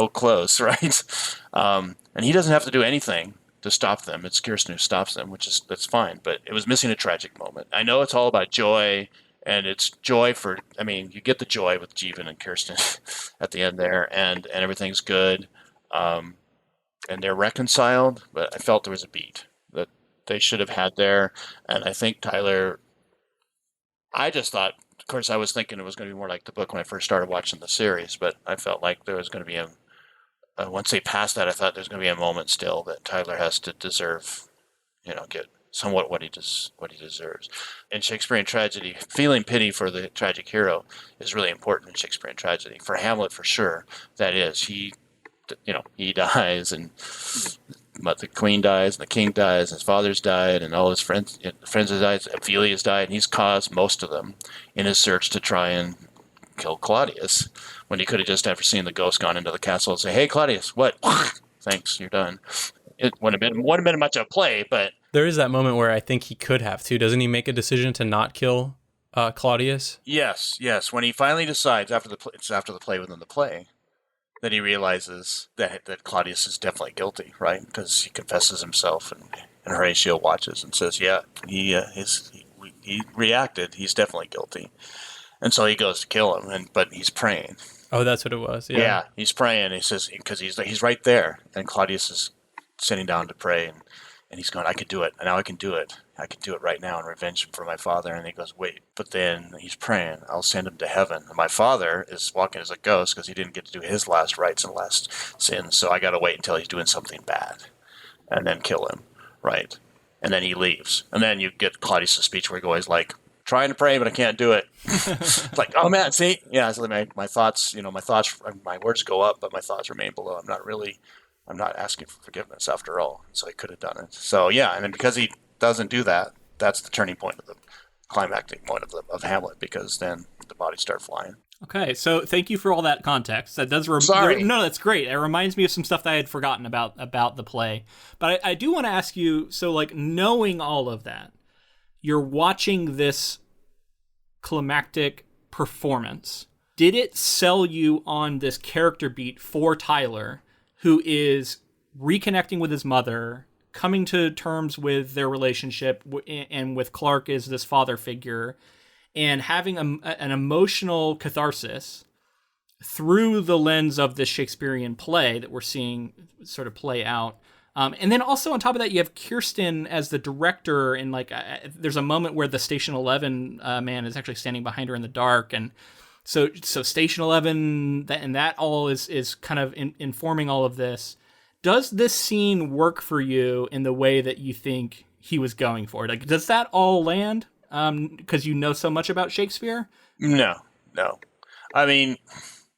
close, right? And he doesn't have to do anything to stop them. It's Kirsten who stops them, that's fine. But it was missing a tragic moment. I know it's all about joy, and it's joy you get the joy with Jeevan and Kirsten at the end there, and everything's good, and they're reconciled. But I felt there was a beat that they should have had there, and I think Tyler. I just thought. Of course, I was thinking it was going to be more like the book when I first started watching the series, but I felt like there was going to be once they passed that, I thought there's going to be a moment still that Tyler has to deserve, get somewhat what he deserves. In Shakespearean tragedy, feeling pity for the tragic hero is really important in Shakespearean tragedy. For Hamlet, for sure, that is. He dies, and the queen dies, and the king dies, and his father's died, and all his friends have died. Ophelia's died, and he's caused most of them in his search to try and kill Claudius, when he could have just, after seeing the ghost, gone into the castle and say, "Hey, Claudius, what? Thanks, you're done." It wouldn't have been much of a play, but there is that moment where I think he could have too. Doesn't he make a decision to not kill Claudius? Yes. When he finally decides after the play within the play. That he realizes that Claudius is definitely guilty, right? Because he confesses himself, and Horatio watches and says, "Yeah, he reacted. He's definitely guilty." And so he goes to kill him, but he's praying. Oh, that's what it was. Yeah, he's praying. He says because he's right there, and Claudius is sitting down to pray, and he's going, "I could do it. Now I can do it. I can do it right now in revenge for my father." And he goes, "Wait," but then he's praying, "I'll send him to heaven. And my father is walking as a ghost because he didn't get to do his last rites and last sins. So I got to wait until he's doing something bad and then kill him." Right. And then he leaves. And then you get Claudius' speech where he goes like, "Trying to pray, but I can't do it." It's like, oh man, see? Yeah. So my thoughts, my words go up, but my thoughts remain below. I'm not asking for forgiveness after all. So he could have done it. So yeah. And then because he doesn't do that, that's the turning point of the climactic point of Hamlet, because then the bodies start flying. Okay, so thank you for all that context. That does Sorry. No, that's great. It reminds me of some stuff that I had forgotten about the play. But I do want to ask you, so like knowing all of that, you're watching this climactic performance. Did it sell you on this character beat for Tyler, who is reconnecting with his mother, coming to terms with their relationship, and with Clark as this father figure, and having an emotional catharsis through the lens of this Shakespearean play that we're seeing sort of play out? And then also on top of that, you have Kirsten as the director, and there's a moment where the Station 11 man is actually standing behind her in the dark, and so Station 11 and that all is kind of informing all of this. Does this scene work for you in the way that you think he was going for? Like, does that all land? Because you know so much about Shakespeare? No, No. I mean,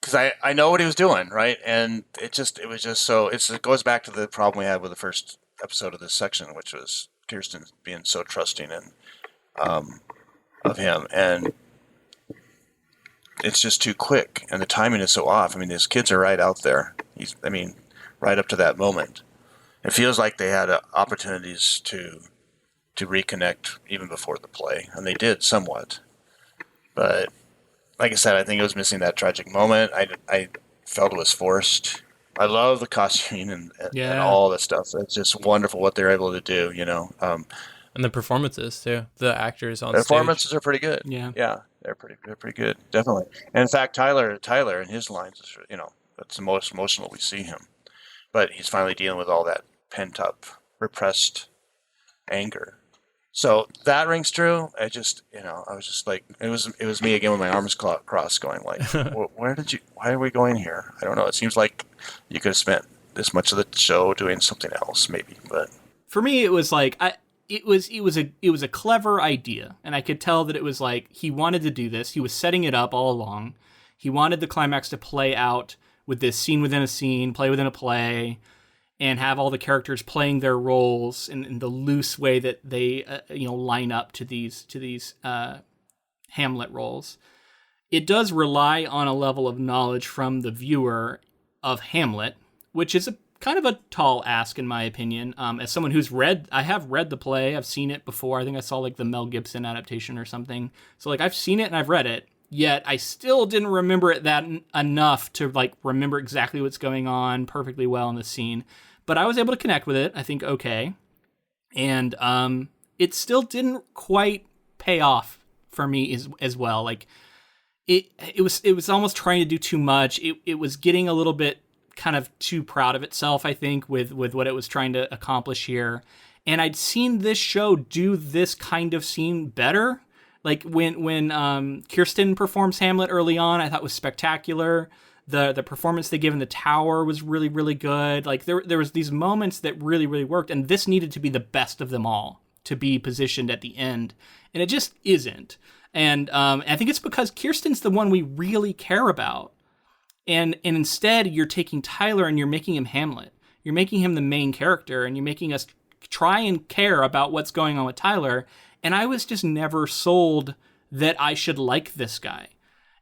because I know what he was doing, right? And it was just so, it goes back to the problem we had with the first episode of this section, which was Kirsten being so trusting and of him. And it's just too quick, and the timing is so off. I mean, his kids are right out there. Right up to that moment. It feels like they had opportunities to reconnect even before the play, and they did somewhat. But like I said, I think it was missing that tragic moment. I felt it was forced. I love the costuming and all the stuff. It's just wonderful what they're able to do, And the performances too. The actors on the stage. performances are pretty good. Yeah, they're pretty good, definitely. And in fact, Tyler and his lines, that's the most emotional we see him. But he's finally dealing with all that pent up, repressed anger. So that rings true. I was just like, it was me again with my arms crossed, going like, why are we going here? I don't know. It seems like you could have spent this much of the show doing something else, maybe. But for me, it was like it was a clever idea, and I could tell that it was like he wanted to do this. He was setting it up all along. He wanted the climax to play out with this scene within a scene, play within a play, and have all the characters playing their roles in the loose way that they line up to these Hamlet roles. It does rely on a level of knowledge from the viewer of Hamlet, which is a kind of a tall ask in my opinion. As someone who's I have read the play, I've seen it before. I think I saw like the Mel Gibson adaptation or something. So like I've seen it and I've read it. Yet I still didn't remember it that enough to like remember exactly what's going on perfectly well in the scene. But I was able to connect with it, I think, okay. And it still didn't quite pay off for me as well. Like it was almost trying to do too much. It was getting a little bit kind of too proud of itself, I think, with what it was trying to accomplish here. And I'd seen this show do this kind of scene better. Like when Kirsten performs Hamlet early on, I thought was spectacular. The performance they give in the tower was really, really good. Like there was these moments that really, really worked, and this needed to be the best of them all to be positioned at the end, and it just isn't. And I think it's because Kirsten's the one we really care about, and instead you're taking Tyler and you're making him Hamlet. You're making him the main character, and you're making us try and care about what's going on with Tyler. And I was just never sold that I should like this guy.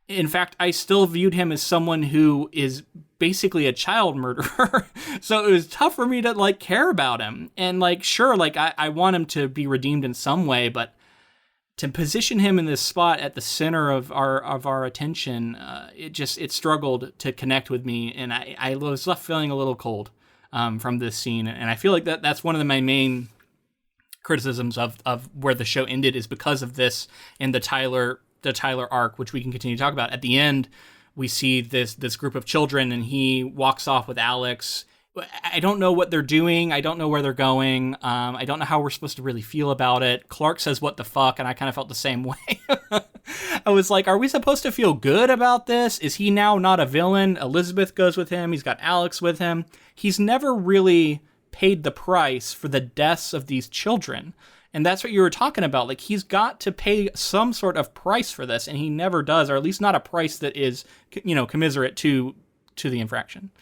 In fact, I still viewed him as someone who is basically a child murderer. So it was tough for me to like care about him. And like, sure, like I want him to be redeemed in some way, but to position him in this spot at the center of our attention, it struggled to connect with me. And I was left feeling a little cold from this scene. And I feel like that's one of my main criticisms of where the show ended is because of this and the Tyler arc, which we can continue to talk about. At the end, we see this group of children and he walks off with Alex. I don't know what they're doing. I don't know where they're going. I don't know how we're supposed to really feel about it. Clark says, "What the fuck?" And I kind of felt the same way. I was like, are we supposed to feel good about this? Is he now not a villain? Elizabeth goes with him. He's got Alex with him. He's never really paid the price for the deaths of these children. And that's what you were talking about. Like, he's got to pay some sort of price for this, and he never does, or at least not a price that is, commiserate to the infraction.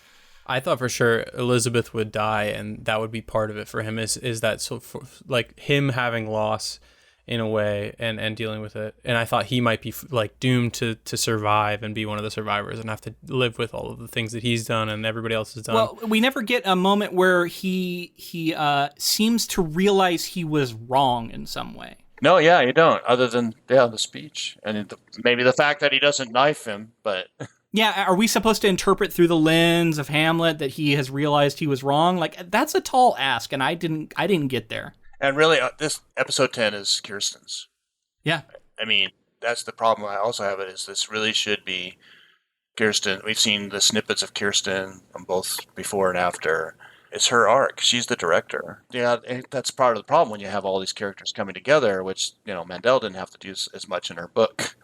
I thought for sure Elizabeth would die, and that would be part of it for him. Is that so? Like him having loss in a way, and dealing with it. And I thought he might be like doomed to survive and be one of the survivors and have to live with all of the things that he's done and everybody else has done. Well, we never get a moment where he seems to realize he was wrong in some way. No, yeah, you don't. Other than the speech and maybe the fact that he doesn't knife him, but. Yeah, are we supposed to interpret through the lens of Hamlet that he has realized he was wrong? Like, that's a tall ask, and I didn't get there. And really, this episode 10 is Kirsten's. Yeah. I mean, that's the problem I also have. Is this really should be Kirsten. We've seen the snippets of Kirsten both before and after. It's her arc. She's the director. Yeah, that's part of the problem when you have all these characters coming together, which, Mandel didn't have to do as much in her book,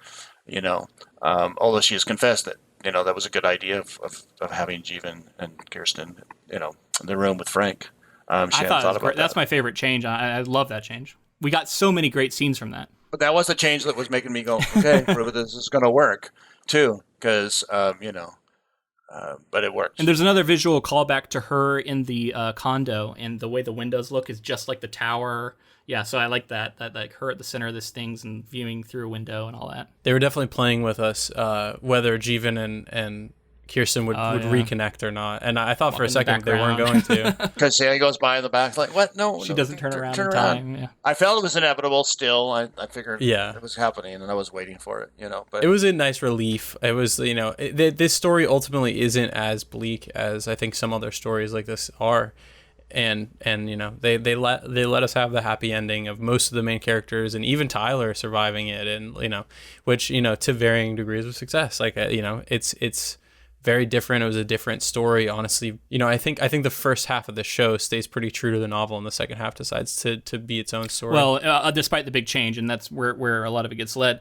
although she has confessed that, that was a good idea of having Jeevan and Kirsten, in the room with Frank. I thought it was great. That's my favorite change. I love that change. We got so many great scenes from that. But that was the change that was making me go, okay, this is going to work. too, because but it works. And there's another visual callback to her in the condo, and the way the windows look is just like the tower. Yeah, so I like that like her at the center of this things and viewing through a window and all that. They were definitely playing with us, whether Jeevan and Kirsten would reconnect or not. And I thought for a second they weren't going to. Because Sally goes by in the back, like, what? No, she doesn't turn around in time. Yeah. I felt it was inevitable still. I figured it was happening, and I was waiting for it, But it was a nice relief. It was, this story ultimately isn't as bleak as I think some other stories like this are. And they let us have the happy ending of most of the main characters and even Tyler surviving it, and which to varying degrees of success. Like it's very different. It was a different story, honestly. I think the first half of the show stays pretty true to the novel, and the second half decides to be its own story. Well, despite the big change, and that's where a lot of it gets led.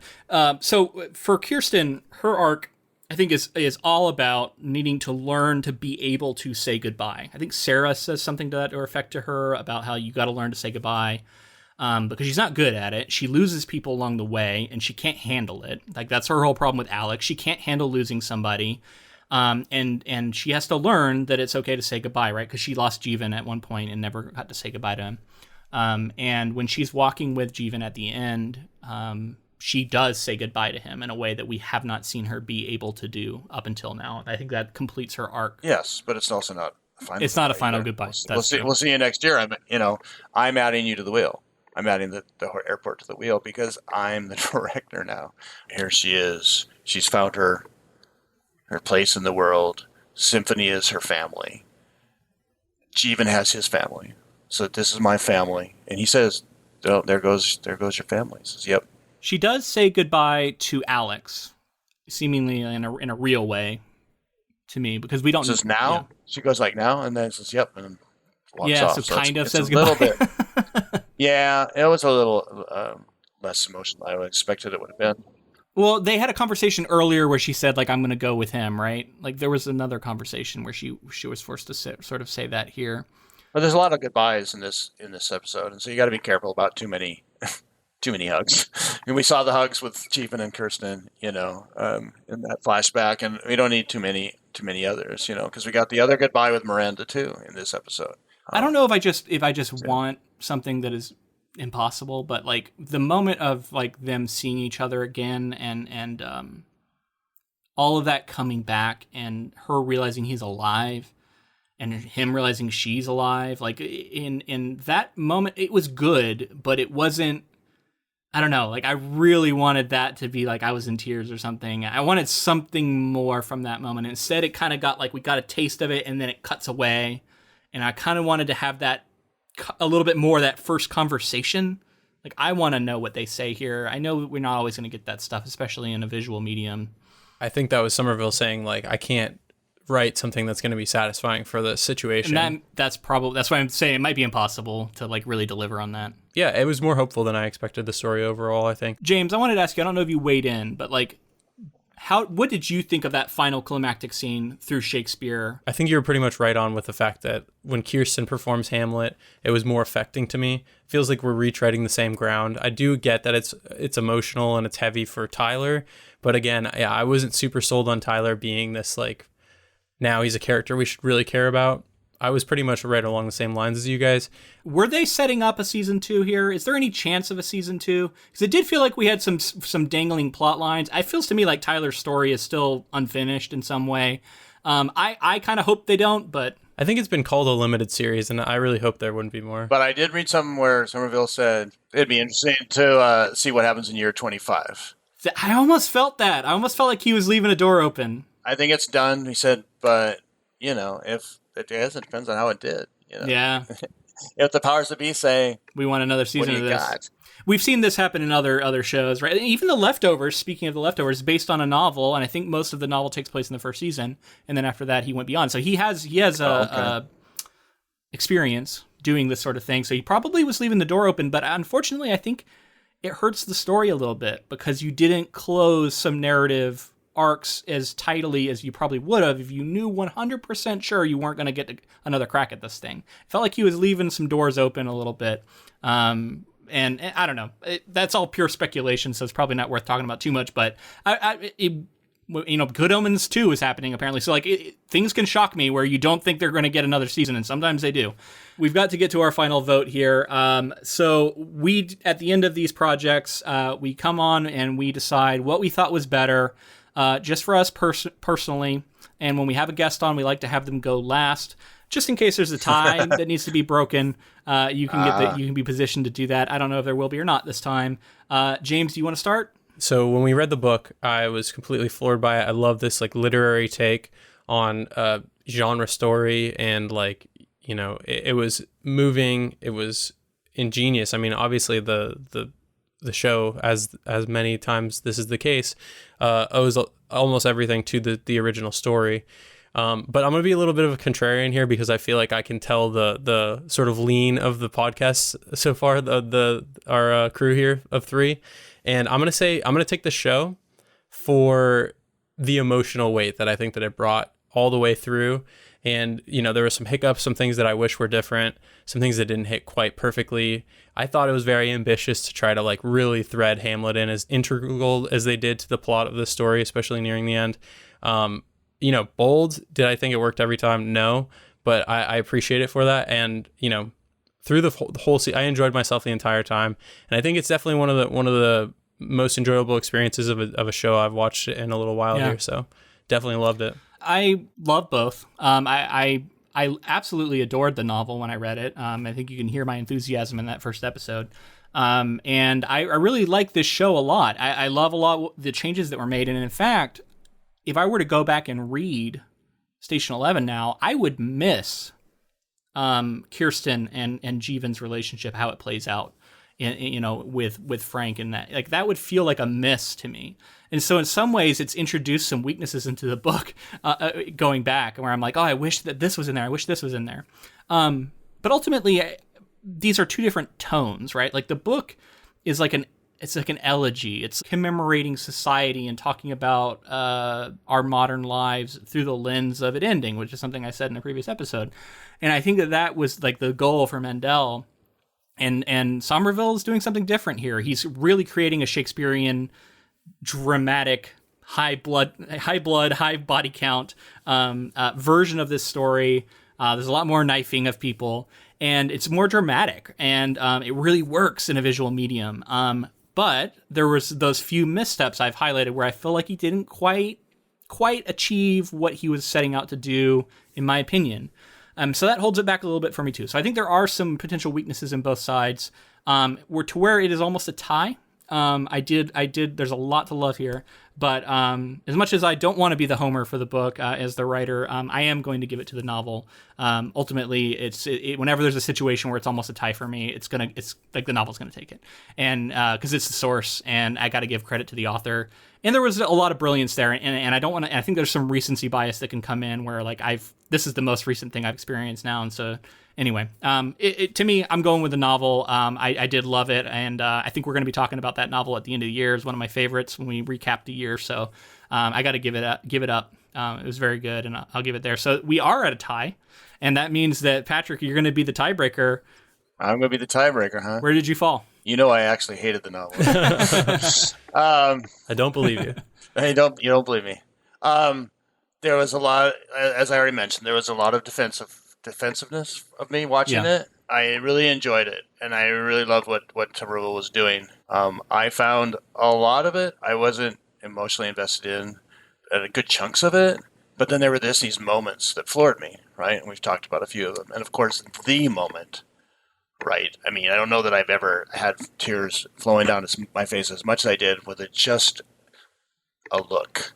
So for Kirsten, her arc, I think, is all about needing to learn to be able to say goodbye. I think Sarah says something to that effect to her about how you got to learn to say goodbye, because she's not good at it. She loses people along the way, and she can't handle it. Like, that's her whole problem with Alex. She can't handle losing somebody, and she has to learn that it's okay to say goodbye, right? Because she lost Jeevan at one point and never got to say goodbye to him. And when she's walking with Jeevan at the end, she does say goodbye to him in a way that we have not seen her be able to do up until now. I think that completes her arc. Yes, but it's also not a final. It's not a final goodbye. We'll see you next year. I'm adding you to the wheel. I'm adding the airport to the wheel because I'm the director now. Here she is. She's found her place in the world. Symphony is her family. Jeevan has his family. So this is my family. And he says, oh, there goes your family. He says, yep. She does say goodbye to Alex, seemingly in a real way, to me, because we don't. Says now. Yeah. She goes like now, and then says yep, and walks off. So kind of says goodbye. Little bit. Yeah, it was a little less emotional than I expected it would have been. Well, they had a conversation earlier where she said, like, I'm going to go with him, right? Like, there was another conversation where she was forced to sort of say that here. But there's a lot of goodbyes in this episode, and so you got to be careful about too many hugs. And we saw the hugs with Jeevan and Kirsten, in that flashback, and we don't need too many others, because we got the other goodbye with Miranda too in this episode. I don't know if I just want something that is impossible, but like the moment of like them seeing each other again and all of that coming back and her realizing he's alive and him realizing she's alive, like in that moment, it was good, but it wasn't. I don't know, like I really wanted that to be like I was in tears or something. I wanted something more from that moment. Instead, it kind of got like we got a taste of it and then it cuts away. And I kind of wanted to have that a little bit more, that first conversation. Like, I want to know what they say here. I know we're not always going to get that stuff, especially in a visual medium. I think that was Somerville saying, like, I can't write something that's going to be satisfying for the situation. And that's why I'm saying it might be impossible to like really deliver on that. Yeah, it was more hopeful than I expected the story overall, I think. James, I wanted to ask you, I don't know if you weighed in, but like, what did you think of that final climactic scene through Shakespeare? I think you were pretty much right on with the fact that when Kirsten performs Hamlet, it was more affecting to me. It feels like we're retreading the same ground. I do get that it's emotional and it's heavy for Tyler, but again, I wasn't super sold on Tyler being this like, now he's a character we should really care about. I was pretty much right along the same lines as you guys. Were they setting up a season 2 here? Is there any chance of a season 2? Because it did feel like we had some dangling plot lines. It feels to me like Tyler's story is still unfinished in some way. I kind of hope they don't, but... I think it's been called a limited series, and I really hope there wouldn't be more. But I did read something where Somerville said it'd be interesting to see what happens in year 25. I almost felt that. I almost felt like he was leaving a door open. I think it's done, he said, but, if it depends on how it did. Yeah. If the powers that be say, we want another season of this. Got? We've seen this happen in other shows, right? Even The Leftovers, speaking of The Leftovers, is based on a novel, and I think most of the novel takes place in the first season, and then after that he went beyond. So he has experience doing this sort of thing, so he probably was leaving the door open, but unfortunately I think it hurts the story a little bit because you didn't close some narrative arcs as tidily as you probably would have if you knew 100% sure you weren't going to get another crack at this thing. It felt like he was leaving some doors open a little bit. And I don't know. That's all pure speculation, so it's probably not worth talking about too much. But Good Omens 2 is happening apparently. So like things can shock me where you don't think they're going to get another season, and sometimes they do. We've got to get to our final vote here. So we, at the end of these projects, we come on and we decide what we thought was better, just for us personally. And when we have a guest on, we like to have them go last, just in case there's a tie that needs to be broken. You can be positioned to do that. I don't know if there will be or not this time. James, do you want to start? So when we read the book, I was completely floored by it. I love this like literary take on genre story, and like, it was moving. It was ingenious. I mean, obviously the show, as many times this is the case, owes almost everything to the original story. But I'm going to be a little bit of a contrarian here because I feel like I can tell the sort of lean of the podcast so far, our crew here of three. And I'm going to take the show for the emotional weight that I think that it brought all the way through. And, there were some hiccups, some things that I wish were different, some things that didn't hit quite perfectly. I thought it was very ambitious to try to like really thread Hamlet in as integral as they did to the plot of the story, especially nearing the end. Bold. Did I think it worked every time? No, but I appreciate it for that. And, through the whole I enjoyed myself the entire time. And I think it's definitely one of the most enjoyable experiences of a show I've watched in a little while here. So definitely loved it. I love both. I absolutely adored the novel when I read it. I think you can hear my enthusiasm in that first episode. And I really like this show a lot. I love a lot the changes that were made. And in fact, if I were to go back and read Station 11 now, I would miss Kirsten and Jeevan's relationship, how it plays out, with Frank, and that would feel like a miss to me. And so in some ways it's introduced some weaknesses into the book, going back, where I'm like, oh, I wish that this was in there. I wish this was in there. But ultimately these are two different tones, right? Like the book is like an elegy. It's commemorating society and talking about our modern lives through the lens of it ending, which is something I said in a previous episode. And I think that was like the goal for Mandel. And Somerville is doing something different here. He's really creating a Shakespearean, dramatic, high blood, high body count version of this story. There's a lot more knifing of people, and it's more dramatic, and it really works in a visual medium. But there was those few missteps I've highlighted where I feel like he didn't quite achieve what he was setting out to do, in my opinion. So that holds it back a little bit for me too. So I think there are some potential weaknesses in both sides. Where it is almost a tie. I did. There's a lot to love here, but as much as I don't want to be the homer for the book as the writer, I am going to give it to the novel. Ultimately, whenever there's a situation where it's almost a tie for me, it's like the novel's gonna take it, and because it's the source, and I got to give credit to the author. And there was a lot of brilliance there, and I don't want to. I think there's some recency bias that can come in where like this is the most recent thing I've experienced now, and so. Anyway, to me, I'm going with the novel. I did love it, and I think we're going to be talking about that novel at the end of the year. It's one of my favorites when we recap the year, so I got to give it up. It was very good, and I'll give it there. So we are at a tie, and that means that, Patrick, you're going to be the tiebreaker. I'm going to be the tiebreaker, huh? Where did you fall? I actually hated the novel. I don't believe you. You don't believe me. There was a lot, as I already mentioned, there was a lot of defensiveness of me watching it. I really enjoyed it, and I really loved what Somerville was doing. I found a lot of it I wasn't emotionally invested in, good chunks of it, but then there were these moments that floored me, right? And we've talked about a few of them. And of course, the moment, right? I mean, I don't know that I've ever had tears flowing down my face as much as I did with just a look,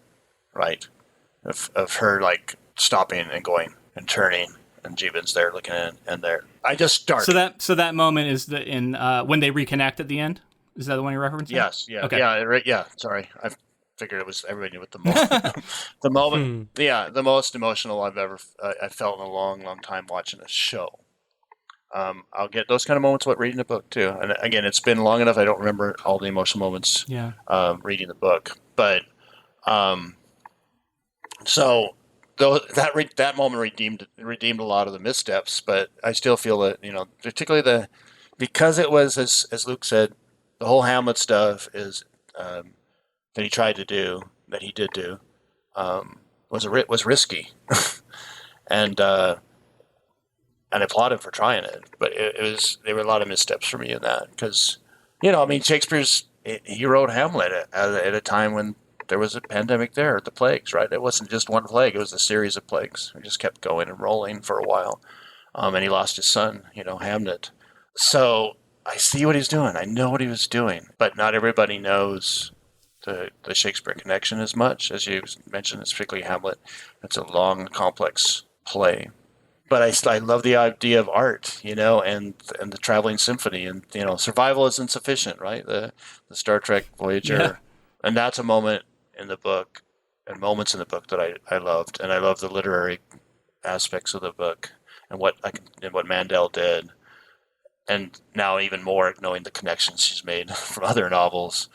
right? Of her like stopping and going and turning. And Jeevan's there looking in, and there. I just started. So that moment is when they reconnect at the end. Is that the one you're referencing? Yes. Yeah. Okay. Yeah. Sorry, I figured it was everybody knew what the moment. The moment. Yeah, the most emotional I've ever I felt in a long, long time watching a show. I'll get those kind of moments while reading the book too. And again, it's been long enough. I don't remember all the emotional moments. Yeah. Reading the book, but so. Though that moment redeemed a lot of the missteps, but I still feel that particularly because it was as Luke said, the whole Hamlet stuff is that he tried to do, that he did do, was risky, and I applaud him for trying it. But there were a lot of missteps for me in that because, he wrote Hamlet at a time when there was a pandemic there, the plagues, right? It wasn't just one plague; it was a series of plagues. It just kept going and rolling for a while, and he lost his son, Hamlet. So I see what he's doing. I know what he was doing, but not everybody knows the Shakespeare connection as much as you mentioned. It's particularly Hamlet. It's a long, complex play. But I love the idea of art, and the traveling symphony, and survival is insufficient, right? The Star Trek Voyager, and that's a moment in the book, and moments in the book that I loved, and I love the literary aspects of the book and what Mandel did, and now even more knowing the connections she's made from other novels.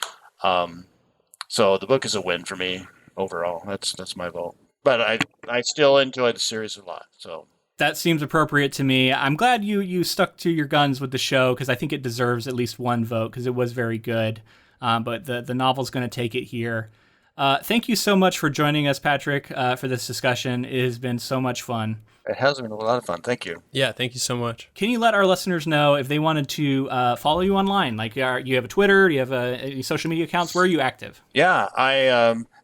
So the book is a win for me overall. That's my vote. But I still enjoy the series a lot. So. That seems appropriate to me. I'm glad you stuck to your guns with the show because I think it deserves at least one vote because it was very good. But the novel's going to take it here. Thank you so much for joining us, Patrick, for this discussion. It has been so much fun. It has been a lot of fun. Thank you. Yeah, thank you so much. Can you let our listeners know if they wanted to follow you online? Like, you have a Twitter? Do you have any social media accounts? Where are you active? Yeah,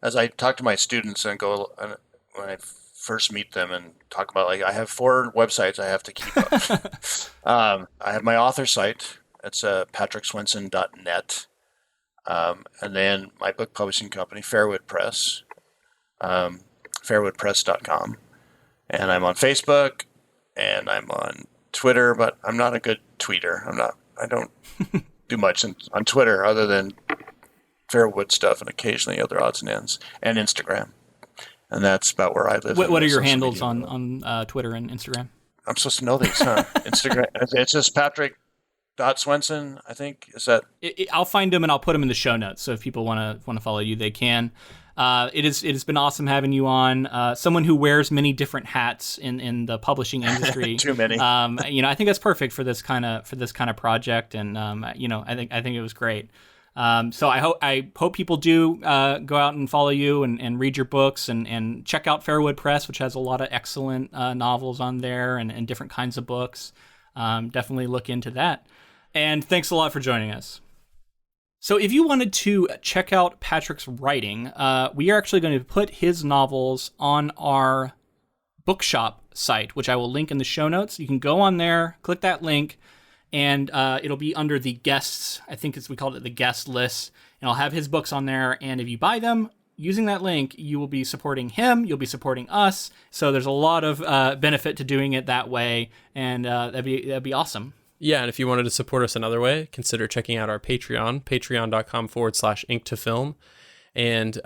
as I talk to my students and when I first meet them and talk about, I have 4 websites I have to keep up. I have my author site. It's patrickswenson.net. And then my book publishing company, Fairwood Press, fairwoodpress.com. And I'm on Facebook and I'm on Twitter, but I'm not a good tweeter. I don't do much on Twitter other than Fairwood stuff and occasionally other odds and ends, and Instagram. And that's about where I live. What are your handles on Twitter and Instagram? I'm supposed to know these, huh? Instagram. It's just Patrick.Swenson, I think. Is that? I'll find them and I'll put them in the show notes. So if people want to follow you, they can. It has been awesome having you on. Someone who wears many different hats in the publishing industry. Too many. I think that's perfect for this kind of project, and I think it was great. So I hope people do go out and follow you and read your books and check out Fairwood Press, which has a lot of excellent novels on there and different kinds of books. Definitely look into that. And thanks a lot for joining us. So if you wanted to check out Patrick's writing, we are actually going to put his novels on our bookshop site, which I will link in the show notes. You can go on there, click that link, and it'll be under the guests. I think we called it the guest list. And I'll have his books on there. And if you buy them using that link, you will be supporting him. You'll be supporting us. So there's a lot of benefit to doing it that way. And that'd be awesome. Yeah, and if you wanted to support us another way, consider checking out our Patreon, patreon.com/ink2film. And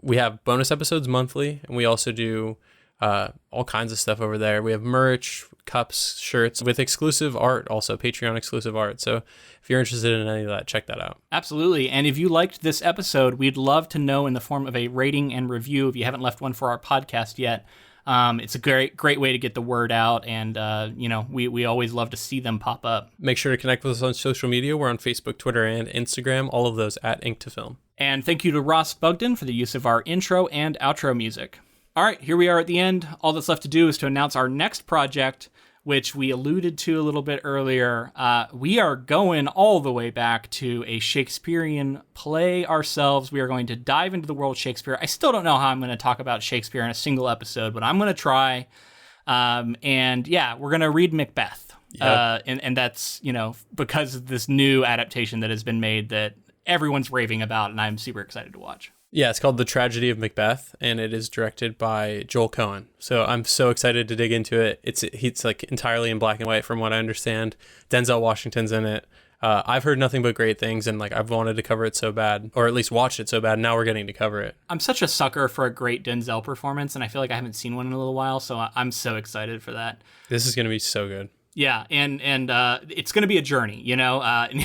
we have bonus episodes monthly, and we also do all kinds of stuff over there. We have merch, cups, shirts with exclusive art, also Patreon exclusive art. So if you're interested in any of that, check that out. Absolutely. And if you liked this episode, we'd love to know in the form of a rating and review. If you haven't left one for our podcast yet, it's a great way to get the word out. And, we always love to see them pop up. Make sure to connect with us on social media. We're on Facebook, Twitter, and Instagram, all of those at Ink2Film. And thank you to Ross Bugden for the use of our intro and outro music. All right, here we are at the end. All that's left to do is to announce our next project, which we alluded to a little bit earlier. We are going all the way back to a Shakespearean play ourselves. We are going to dive into the world of Shakespeare. I still don't know how I'm going to talk about Shakespeare in a single episode, but I'm going to try. We're going to read Macbeth. Yep. And that's, because of this new adaptation that has been made that everyone's raving about, and I'm super excited to watch. Yeah, it's called The Tragedy of Macbeth, and it is directed by Joel Cohen. So I'm so excited to dig into it. It's entirely in black and white from what I understand. Denzel Washington's in it. I've heard nothing but great things, and I've wanted to cover it so bad, or at least watch it so bad. Now we're getting to cover it. I'm such a sucker for a great Denzel performance, and I feel like I haven't seen one in a little while, so I'm so excited for that. This is going to be so good. Yeah, and it's going to be a journey, you know. And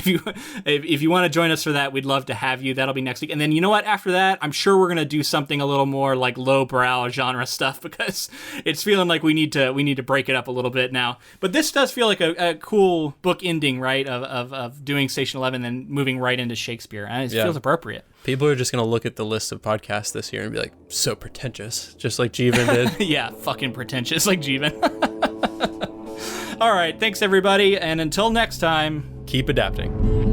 if you want to join us for that, we'd love to have you. That'll be next week. And then you know what? After that, I'm sure we're going to do something a little more like lowbrow genre stuff, because it's feeling like we need to break it up a little bit now. But this does feel like a cool book ending, right? Of doing Station 11 and moving right into Shakespeare. And it feels appropriate. People are just going to look at the list of podcasts this year and be like, so pretentious, just like Jeevan did. Yeah, fucking pretentious like Jeevan. All right, thanks everybody, and until next time, keep adapting.